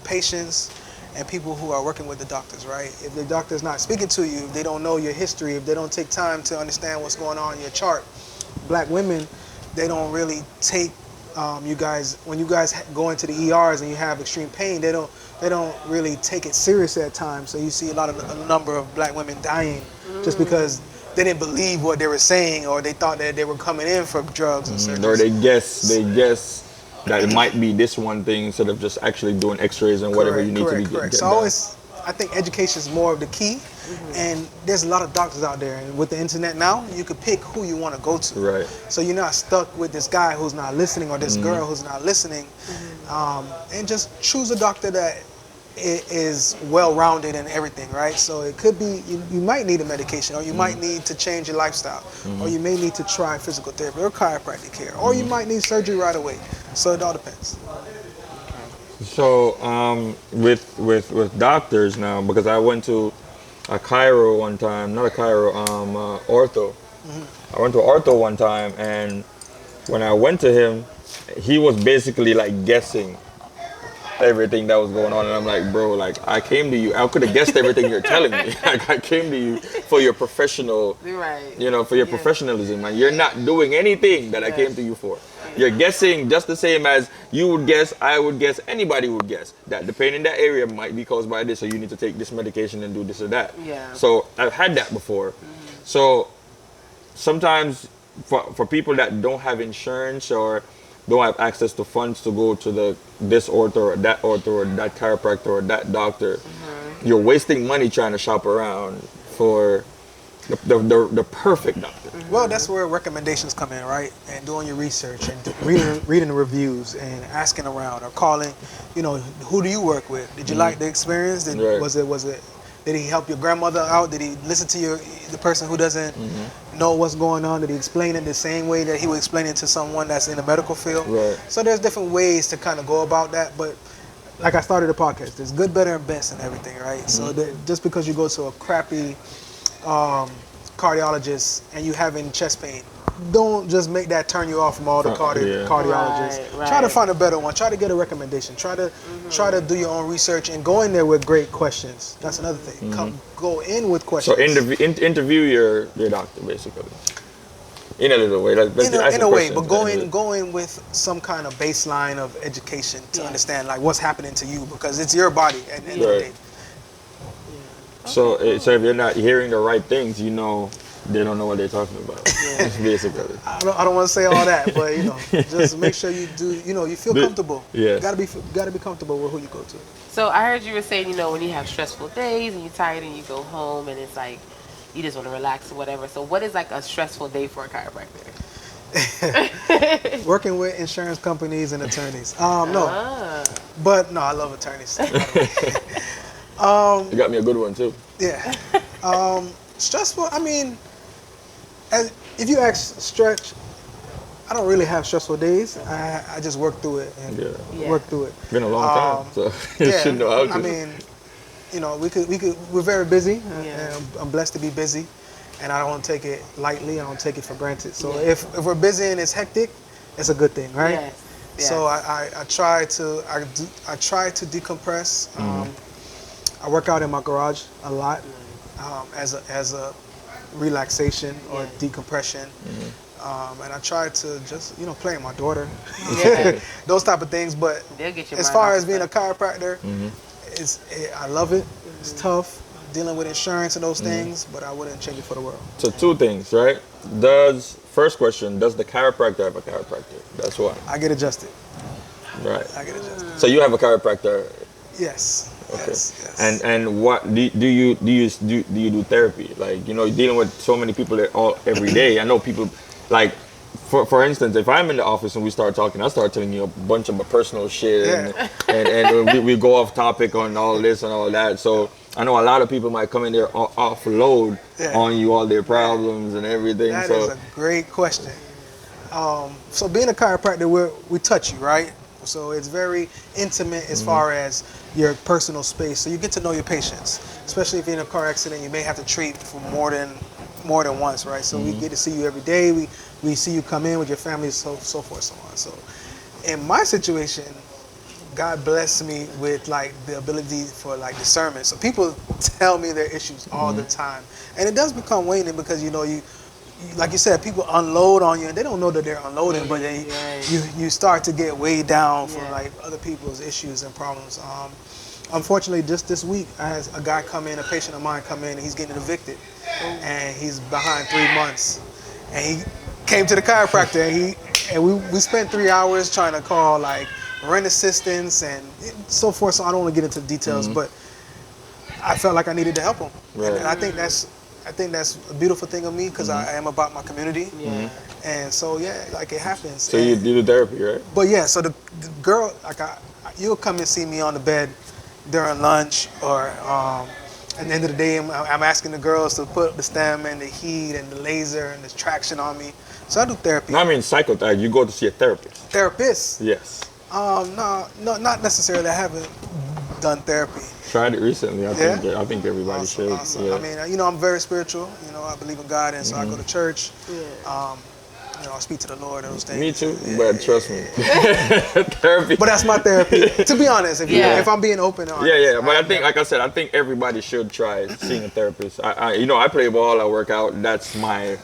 patients and people who are working with the doctors, right? If the doctor's not speaking to you, if they don't know your history, if they don't take time to understand what's going on in your chart, black women, they don't really take you guys, when you guys go into the ERs and you have extreme pain, they don't really take it serious at times. So you see a number of black women dying just because they didn't believe what they were saying, or they thought that they were coming in for drugs and surgeries. Or they guess that it might be this one thing instead of just actually doing x-rays and whatever you need to be getting done. So I think education is more of the key. And there's a lot of doctors out there, and with the internet now, you can pick who you want to go to. Right. So you're not stuck with this guy who's not listening or this girl who's not listening, and just choose a doctor that is well-rounded and everything, right? So it could be you might need a medication, or you might need to change your lifestyle, or you may need to try physical therapy or chiropractic care, or you might need surgery right away. So it all depends. So with doctors now, because I went to a chiro one time, not a chiro, ortho. I went to ortho one time, and when I went to him, he was basically like guessing everything that was going on, and I'm like, bro, like I came to you, I could have guessed everything you're telling me. Like I came to you for your professional, for your professionalism, and you're not doing anything that I came to you for. You're guessing just the same as you would guess, I would guess, anybody would guess that the pain in that area might be caused by this, so you need to take this medication and do this or that. Yeah. So I've had that before. So sometimes for people that don't have insurance or don't have access to funds to go to this ortho or that chiropractor or that doctor, you're wasting money trying to shop around for the perfect doctor. Well, that's where recommendations come in, right? And doing your research and reading the reviews and asking around or calling. Who do you work with? Did you like the experience? Did he help your grandmother out? Did he listen to the person who doesn't know what's going on? Did he explain it the same way that he would explain it to someone that's in the medical field? Right. So there's different ways to kind of go about that. But like I started the podcast, there's good, better, and best in everything, right? So just because you go to a crappy cardiologist and you having chest pain, don't just make that turn you off from all the cardiologists. Right. Try to find a better one. Try to get a recommendation. Try to do your own research and go in there with great questions. That's another thing. Go in with questions. So interview your doctor, basically. In a little way. In a way, but going with some kind of baseline of education to understand like what's happening to you, because it's your body at the end of the day. So if you're not hearing the right things, you know they don't know what they're talking about. Basically. I don't want to say all that, but you know, just make sure you do. You know, you feel comfortable. Yeah. Gotta be comfortable with who you go to. So I heard you were saying, you know, when you have stressful days and you're tired and you go home and it's like you just want to relax or whatever. So what is like a stressful day for a chiropractor? Working with insurance companies and attorneys. No, but no, I love attorneys. You got me a good one too. Yeah. Stressful. I mean, if you ask Stretch, I don't really have stressful days. I just work through it and work through it. Been a long time, so you should know how to. I mean, you know, we're very busy, and I'm blessed to be busy, and I don't take it lightly. I don't take it for granted. So if we're busy and it's hectic, it's a good thing, right? Yes. So I try to decompress. I work out in my garage a lot as a relaxation or decompression. And I try to just, you know, play with my daughter, those type of things. But as far as being a chiropractor, I love it. It's tough dealing with insurance and those things, but I wouldn't change it for the world. So two things, right? First question, does the chiropractor have a chiropractor? That's one. I get adjusted. Right. I get adjusted. So you have a chiropractor? Yes. Okay. Yes. And what do you do therapy? Like, you know, you're dealing with so many people every day. I know people, like, for instance, if I'm in the office and we start talking, I start telling you a bunch of my personal shit, and we go off topic on all this and all that. So I know a lot of people might come in there offload on you all their problems and everything. That is a great question. So being a chiropractor, we touch you, right? So it's very intimate as far as your personal space. So you get to know your patients, especially if you're in a car accident. You may have to treat for more than once, right? So we get to see you every day. We see you come in with your family, so forth, so on. So in my situation, God blessed me with like the ability for like discernment. So people tell me their issues all the time, and it does become waning because you know you like you said, people unload on you and they don't know that they're unloading, but you start to get weighed down for like other people's issues and problems. Unfortunately, just this week, I had a guy come in, a patient of mine come in, and he's getting evicted, and he's behind 3 months, and he came to the chiropractor, and we spent 3 hours trying to call like rent assistance and so forth. So I don't want to get into details, but I felt like I needed to help him, and I think that's a beautiful thing of me because I am about my community. And so like it happens. So you do therapy, right? But so the girl, like you'll come and see me on the bed during lunch, or at the end of the day, I'm asking the girls to put the stem and the heat and the laser and the traction on me. So I do therapy. No, I mean psychotherapy. You go to see a therapist. Therapist? Yes. No, not necessarily. I haven't done therapy. Tried it recently. I think everybody should. Awesome. Yeah. I mean, you know, I'm very spiritual. You know, I believe in God, and so I go to church. You know, I speak to the Lord and those things. Me too, but trust me, therapy. But that's my therapy. To be honest, if I'm being open. Honest, But I think, like I said, I think everybody should try seeing a therapist. I play ball, I work out. That's my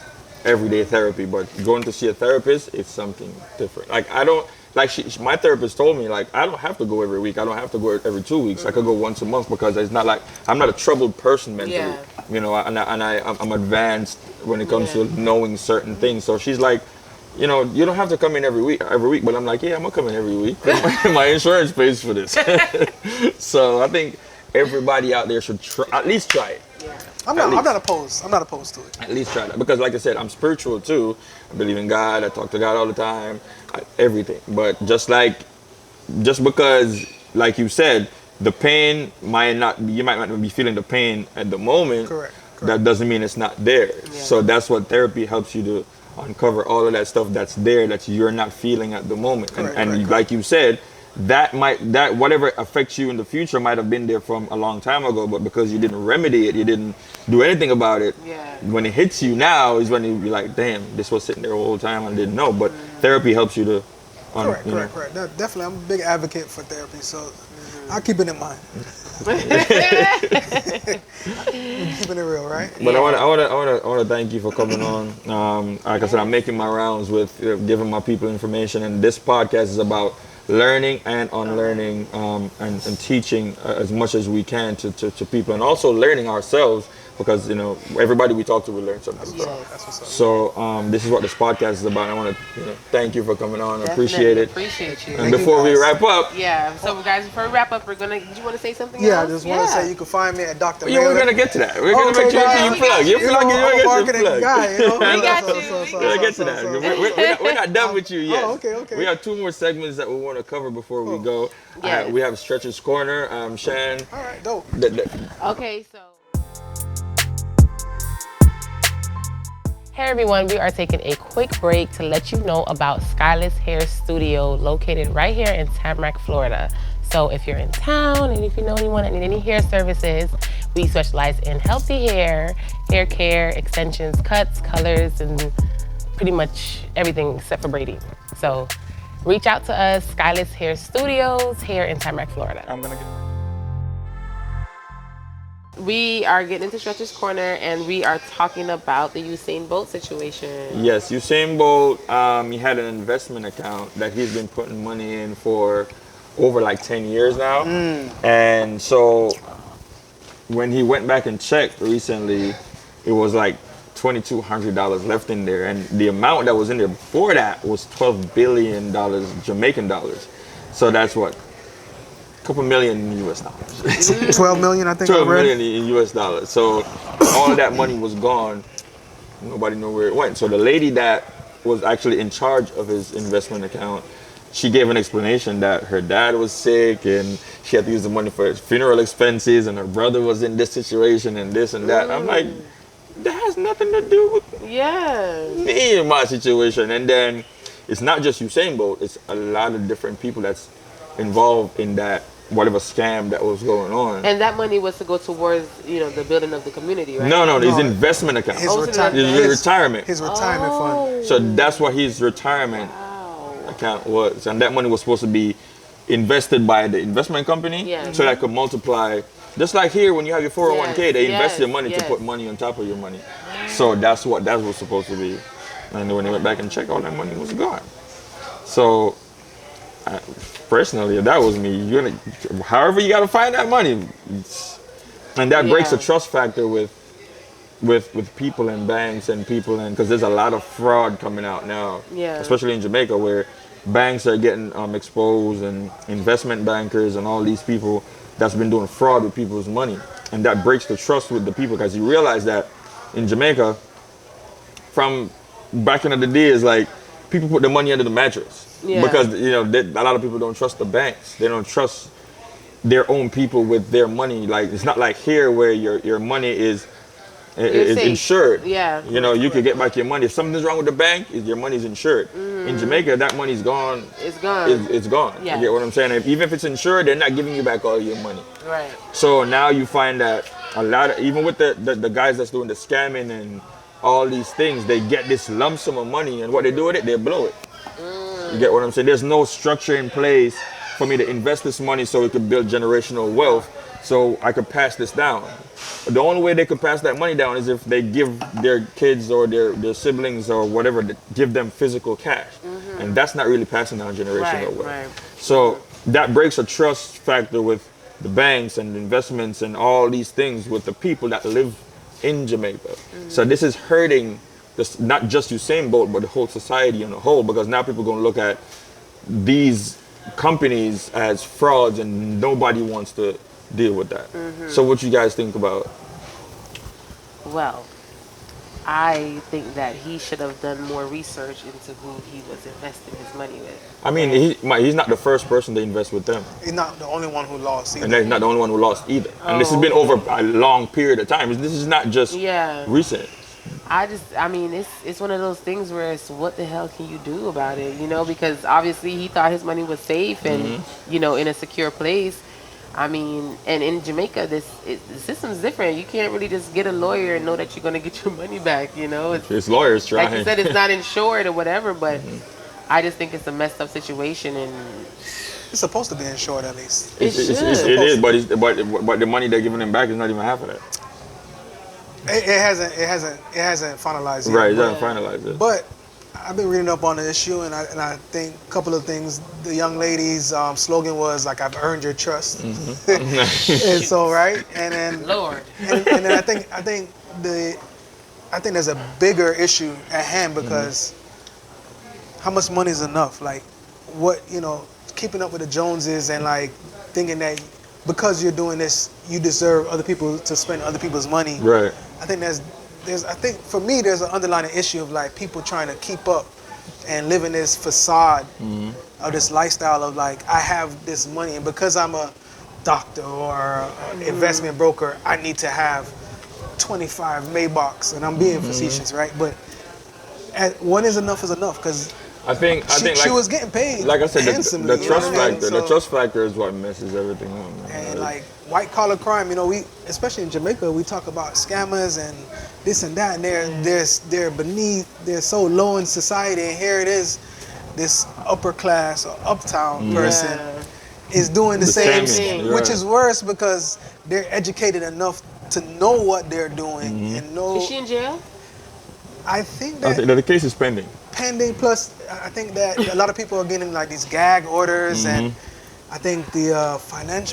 everyday therapy. But going to see a therapist is something different. Like I don't. Like my therapist told me, like I don't have to go every week. I don't have to go every 2 weeks. I could go once a month because it's not like I'm not a troubled person mentally. You know, I'm advanced when it comes to knowing certain things. So she's like, you know, you don't have to come in every week. But I'm like, yeah, I'm gonna come in every week. My insurance pays for this. So I think everybody out there should at least try it. I'm not opposed. I'm not opposed to it. At least try that because, like I said, I'm spiritual too. I believe in God. I talk to God all the time. Everything. But just because, like you said, the pain you might not be feeling the pain at the moment. Correct. That doesn't mean it's not there. So that's what therapy helps you to uncover all of that stuff that's there that you're not feeling at the moment. Correct. Like you said, that whatever affects you in the future might have been there from a long time ago, but because you didn't remedy it, you didn't do anything about it. When it hits you now is when you're like, damn, this was sitting there the whole time and I didn't know. But therapy helps you to correct. Definitely, I'm a big advocate for therapy, so I'll keep it in mind. Keeping it real, right? But I want to thank you for coming on. Like I said, I'm making my rounds with giving my people information, and this podcast is about learning and unlearning, and teaching as much as we can to people, and also learning ourselves, because everybody we talk to will learn something. That's what's up. So this is what this podcast is about. I want to thank you for coming on. I appreciate it. Appreciate you. And before we wrap up, so guys, before we wrap up, did you want to say something Yeah, else? I just want to say you can find me at Dr. yeah, we're Maylor. gonna get to that. We're gonna make sure you plug. You're I'm a marketing plug. guy, We got you. We're gonna get to that. We're not done with you yet. Oh, okay. We have 2 more segments that we want to cover before we go. Yes. We have Stretcher's Corner. Shan. All right, dope. Okay, so. Hey everyone, we are taking a quick break to let you know about Stylist Hair Studio, located right here in Tamarack, Florida. So if you're in town and if you know anyone that need any hair services, we specialize in healthy hair, hair care, extensions, cuts, colors, and pretty much everything except for braiding. So reach out to us, Stylist Hair Studios, here in Tamarack, Florida. We are getting into Stretcher's Corner, and we are talking about the Usain Bolt situation. Yes, Usain Bolt, he had an investment account that he's been putting money in for over like 10 years now. And so when he went back and checked recently, it was like $2,200 left in there. And the amount that was in there before that was $12 billion Jamaican dollars. So that's what? Couple million in US dollars. 12 million, I think. 12 million in US dollars. So all of that money was gone. Nobody knew where it went. So the lady that was actually in charge of his investment account, she gave an explanation that her dad was sick and she had to use the money for his funeral expenses, and her brother was in this situation and this and that. I'm like, that has nothing to do with me and my situation. And then it's not just Usain Bolt, it's a lot of different people that's involved in that whatever scam that was going on. And that money was to go towards, the building of the community, right? No, his investment account. His retirement. His retirement fund. So that's what his retirement account was. And that money was supposed to be invested by the investment company so that could multiply. Just like here, when you have your 401k, they invest your money to put money on top of your money. So that's what that was supposed to be. And when they went back and checked, all that money was gone. So personally, if that was me, however you got to find that money, and that breaks the trust factor with people and banks and people, and because there's a lot of fraud coming out now, especially in Jamaica, where banks are getting exposed, and investment bankers and all these people that's been doing fraud with people's money, and that breaks the trust with the people, because you realize that in Jamaica, from back in the days, like people put their money under the mattress. Because a lot of people don't trust the banks. They don't trust their own people with their money. Like, it's not like here where your money is insured. You could get back your money. If something's wrong with the bank, your money's insured. In Jamaica, that money's gone. It's gone. It's gone. You get what I'm saying? Even if it's insured, they're not giving you back all your money. Right. So now you find that a lot of, even with the guys that's doing the scamming and all these things, they get this lump sum of money, and what they do with it, they blow it. You get what I'm saying? There's no structure in place for me to invest this money so it could build generational wealth, so I could pass this down. The only way they could pass that money down is if they give their kids or their siblings or whatever, give them physical cash. And that's not really passing down generational wealth. Right. So that breaks a trust factor with the banks and investments and all these things with the people that live in Jamaica. So this is hurting not just Usain Bolt, but the whole society on the whole, because now people are going to look at these companies as frauds, and nobody wants to deal with that. So what you guys think about? Well, I think that he should have done more research into who he was investing his money with. I mean, he's not the first person to invest with them. He's not the only one who lost either. And he's not the only one who lost either. And this has been over a long period of time. This is not just recent. It's one of those things where it's, what the hell can you do about it? Because obviously he thought his money was safe and, in a secure place. And in Jamaica, the system's different. You can't really just get a lawyer and know that you're going to get your money back, His lawyer's trying. Like you said, it's not insured or whatever, but I just think it's a messed up situation, and It's supposed to be insured at least. It should. It is, but the money they're giving them back is not even half of that. It hasn't finalized yet. Right, it doesn't finalize it. But I've been reading up on the issue, and I think a couple of things. The young lady's slogan was like, "I've earned your trust," and so right, and then Lord. and then I think there's a bigger issue at hand because how much money is enough? Like, what keeping up with the Joneses and like thinking that because you're doing this, you deserve other people to spend other people's money. Right. I think I think for me there's an underlying issue of like people trying to keep up and living this facade of this lifestyle of like I have this money and because I'm a doctor or an investment broker I need to have 25 Maybachs and I'm being facetious, right? But one is enough because I think she was getting paid. Like I said, handsomely, the trust you know what I mean? factor. The trust factor is what messes everything up, man. And like white collar crime, we especially in Jamaica, we talk about scammers and this and that, and they're so low in society, and here it is, this upper class or uptown person is doing the same thing, which is worse because they're educated enough to know what they're doing and know. Is she in jail? I think that the case is pending. Plus I think that a lot of people are getting like these gag orders and I think the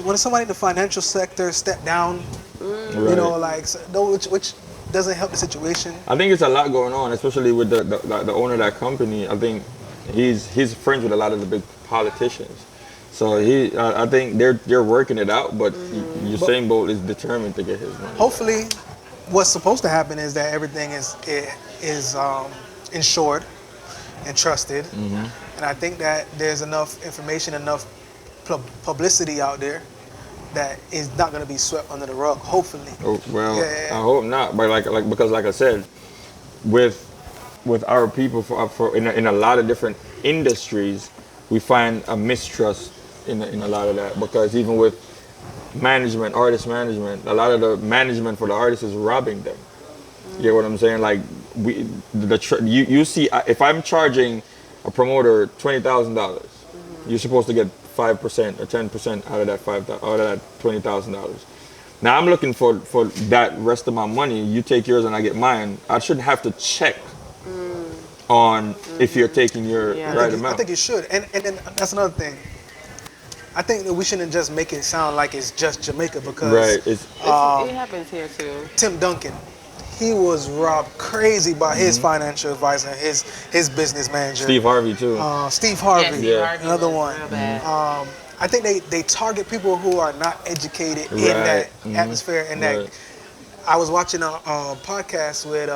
when somebody in the financial sector step down, which doesn't help the situation. I think it's a lot going on, especially with the owner of that company. I think he's friends with a lot of the big politicians. So I think they're working it out, but Usain Bolt is determined to get his money. Hopefully, what's supposed to happen is that everything is insured and trusted, and I think that there's enough information, enough publicity out there that is not going to be swept under the rug. Hopefully. Oh, well, I hope not, but because like I said, with our people in a lot of different industries, we find a mistrust in a lot of that because even with artist management, a lot of the management for the artists is robbing them. You get what I'm saying? Like you see, if I'm charging a promoter $20,000, you're supposed to get 5% or 10% out of that $20,000. Now I'm looking for that rest of my money. You take yours and I get mine. I shouldn't have to check on if you're taking your right amount. I think you should, and then that's another thing. I think that we shouldn't just make it sound like it's just Jamaica because it happens here too. Tim Duncan, he was robbed crazy by his financial advisor, his business manager. Steve Harvey too. Steve Harvey, Harvey another one. I think they target people who are not educated in that atmosphere. And that I was watching a podcast with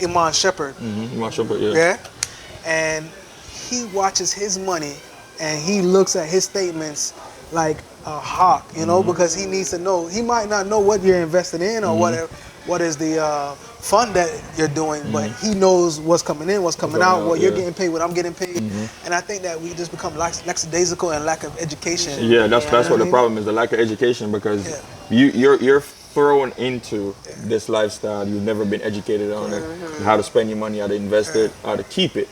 Iman Shepherd. Iman Shepherd, yeah. And he watches his money and he looks at his statements like a hawk, because he needs to know. He might not know what you're investing in or what is the fund that you're doing, but he knows what's coming in, what's coming out, what you're getting paid, what I'm getting paid. And I think that we just become lackadaisical and lack of education. Yeah, that's what the problem is, the lack of education, because you're thrown into this lifestyle. You've never been educated on it, how to spend your money, how to invest it, how to keep it.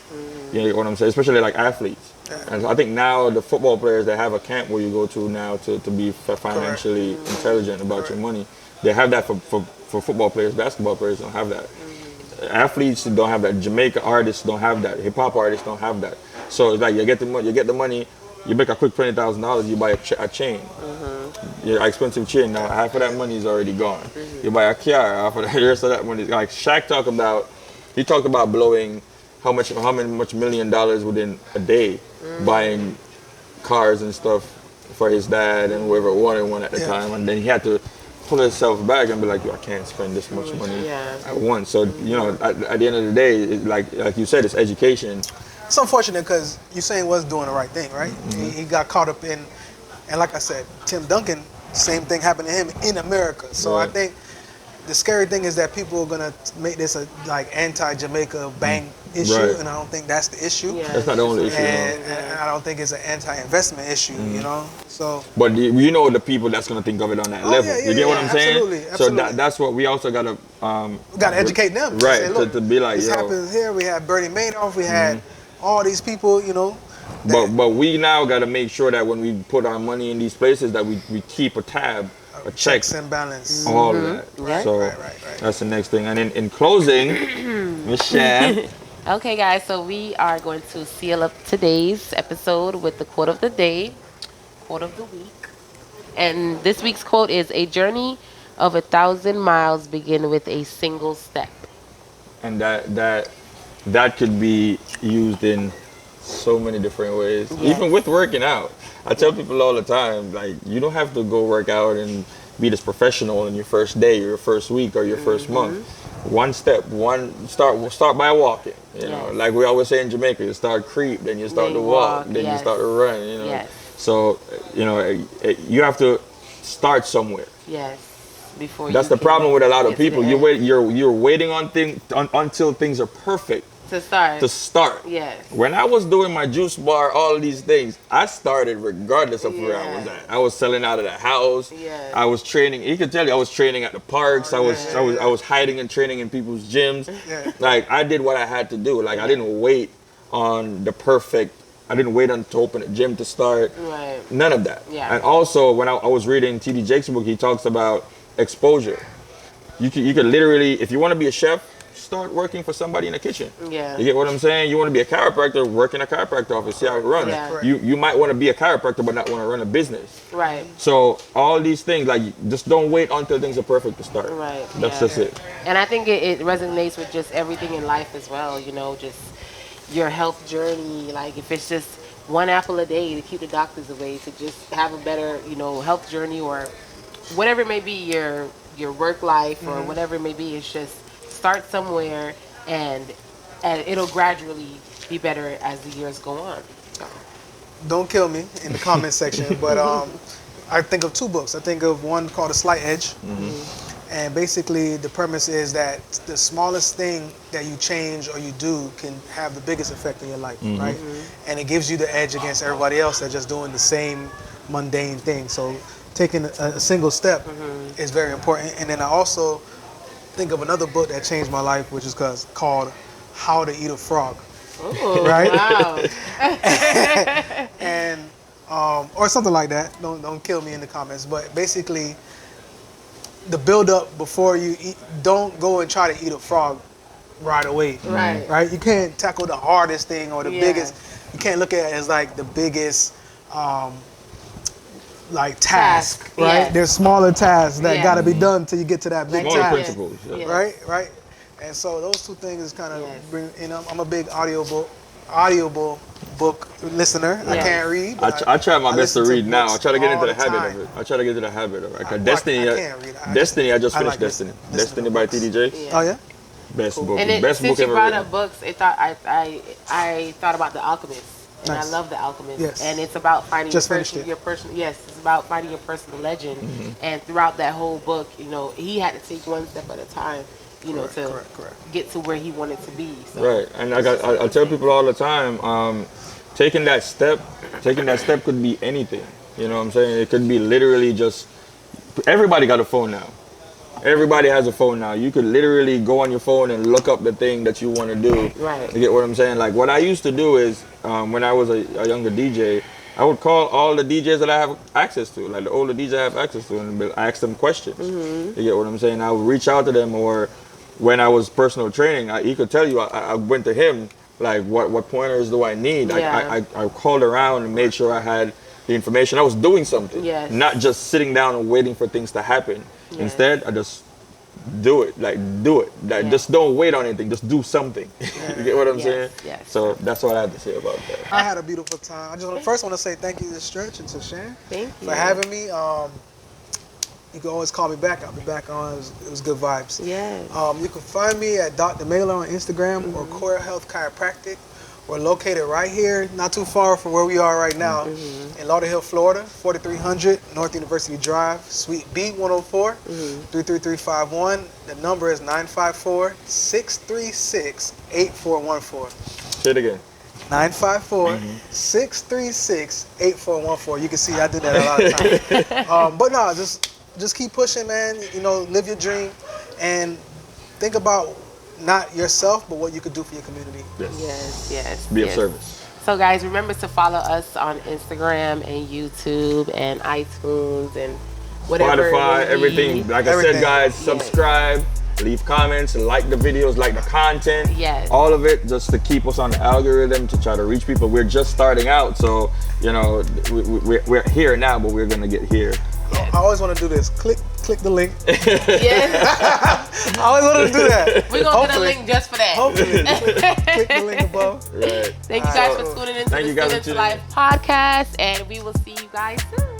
You know what I'm saying? Especially like athletes. And I think now the football players, they have a camp where you go to now to be financially intelligent about your money. They have that for football players. Basketball players don't have that. Athletes don't have that. Jamaica artists don't have that. Hip hop artists don't have that. So it's like you get the money, you make a quick $20,000, you buy a chain. Your expensive chain. Now half of that money is already gone. You buy a car, half of the rest of that money. Like Shaq talked about blowing how much $1 million within a day, buying cars and stuff for his dad and whoever wanted one at the time, and then he had to pull himself back and be like, I can't spend this much money at once. So at the end of the day, like you said, it's education. It's unfortunate because Usain was doing the right thing, right? He got caught up in, and like I said, Tim Duncan, same thing happened to him in America. So I think the scary thing is that people are gonna make this a anti-Jamaica bang issue, and I don't think that's the issue. That's not the only issue. And I don't think it's an anti-investment issue, So. But the people that's gonna think of it on that level. You get what I'm saying? Absolutely. So that's what we also gotta. We gotta educate them. Right. Say, look, to be like, this happens here. We had Bernie Madoff. We had all these people, But we now got to make sure that when we put our money in these places that we keep a tab, a check, checks and balance. all of that. Right. So Right. that's the next thing. And in closing, Michelle. Okay, guys, so we are going to seal up today's episode with the quote of the day, quote of the week. And this week's quote is, "A journey of 1,000 miles begin with a single step." And that could be used in so many different ways, Yes. even with working out. I tell people all the time, like, you don't have to go work out and be this professional in your first day or your first week or your first month. One step, start by walking. You know, Yes. like we always say in Jamaica, you start creep, then you start Then to you walk, walk, then you yes. start to run. You know, Yes. so you have to start somewhere. Yes. Before That's you the problem with a lot of get to the people. end. You're waiting on until things are perfect to start. Yes. Yes. When I was doing my juice bar, all of these things, I started regardless of where I was Yeah. at. I was selling out of the house. Yes. I was training. You can tell you, I was training at the parks. I was hiding and training in people's gyms. Yeah. Like, I did what I had to do. Like, I didn't wait on the perfect. I didn't wait to open a gym to start. Right. None of that. Yeah. And also, when I was reading T.D. Jake's book, he talks about exposure. You could literally, if you want to be a chef, start working for somebody in the kitchen. Yeah. You get what I'm saying? You want to be a chiropractor, work in a chiropractor office, see how it runs. Yeah. Correct. You might want to be a chiropractor but not want to run a business. Right. So all these things, like, just don't wait until things are perfect to start. Right. That's Yeah. just it. And I think it resonates with just everything in life as well, you know, just your health journey. Like, if it's just one apple a day to keep the doctors away, to just have a better, you know, health journey, or whatever it may be, your work life or whatever it may be, it's just start somewhere and it'll gradually be better as the years go on. So. Don't kill me in the comment section, but I think of two books. I think of one called A Slight Edge. And basically the premise is that the smallest thing that you change or you do can have the biggest effect in your life, right? And it gives you the edge against everybody else that's just doing the same mundane thing. So taking a single step is very important. And then I also think of another book that changed my life, which is called How to Eat a Frog. Ooh, Right? Wow. And or something like that. Don't kill me in the comments. But basically, the build up before you eat. Don't go and try to eat a frog right away. Right. Right. You can't tackle the hardest thing or the Yeah. biggest. You can't look at it as like the biggest. Like task, right? yes. There's smaller tasks that Yeah. got to be done till you get to that big Smaller task, principles. Yeah. Yeah. right? And so those two things kind of Yes. bring. You know, I'm a big audible book listener. I Yes. can't read. But I try my best to listen read now. I books try to get into all the habit time. of it. I try to get into the habit of it. Like, I Destiny, can't read. Destiny, I just I finished like Destiny. listening Destiny to by books. T.D. Jakes. Yeah. Oh yeah. Best book. And Best since book you ever brought written. up books, I thought about The Alchemist, and Nice. I love The Alchemist. Yes. And it's about finding Just finished it. your personal. Yes, it's about finding your personal legend. And throughout that whole book, you know, he had to take one step at a time, you know, to Correct. get to where he wanted to be. So. Right, and I tell people all the time, taking that step could be anything. You know what I'm saying? It could be literally just, everybody got a phone now. Everybody has a phone now. You could literally go on your phone and look up the thing that you want to do. Right. You get what I'm saying? Like, what I used to do is, when I was a younger DJ, I would call all the DJs that I have access to, like the older DJs I have access to, and ask them questions. You get what I'm saying? I would reach out to them, or when I was personal training, he could tell you, I went to him, like, what pointers do I need? Yeah. I called around and made sure I had the information. I was doing something, Yes. not just sitting down and waiting for things to happen. Yes. Instead, I just do it. Like, Yeah. just don't wait on anything. Just do something. You get what I'm Yes, saying? yes. So that's what I have to say about that. I had a beautiful time. I just first want to say thank you to Stretch and to Shan Thank you for having me. You can always call me back. I'll be back on. It was good vibes. Yes. You can find me at Dr. Maylor on Instagram or Core Health Chiropractic. We're located right here, not too far from where we are right now, in Lauderhill, Florida, 4300 North University Drive, Suite B104, 33351. The number is 954-636-8414. Say it again. 954-636-8414. You can see I did that a lot of times. But no, just keep pushing, man. You know, live your dream and think about not yourself, but what you could do for your community. Yes. Be of yes. service. So guys, remember to follow us on Instagram and YouTube and iTunes and whatever. Spotify, everything. Like I said, guys, subscribe, leave comments, like the videos, like the content. Yes. All of it just to keep us on the algorithm to try to reach people. We're just starting out, so you know we're here now, but we're gonna get here. I always want to do this. Click the link. Yes. I always wanted to do that. We're going to get a link just for that. Hopefully. Click the link above. Right. Thank you guys for tuning into the Students Life podcast, and we will see you guys soon.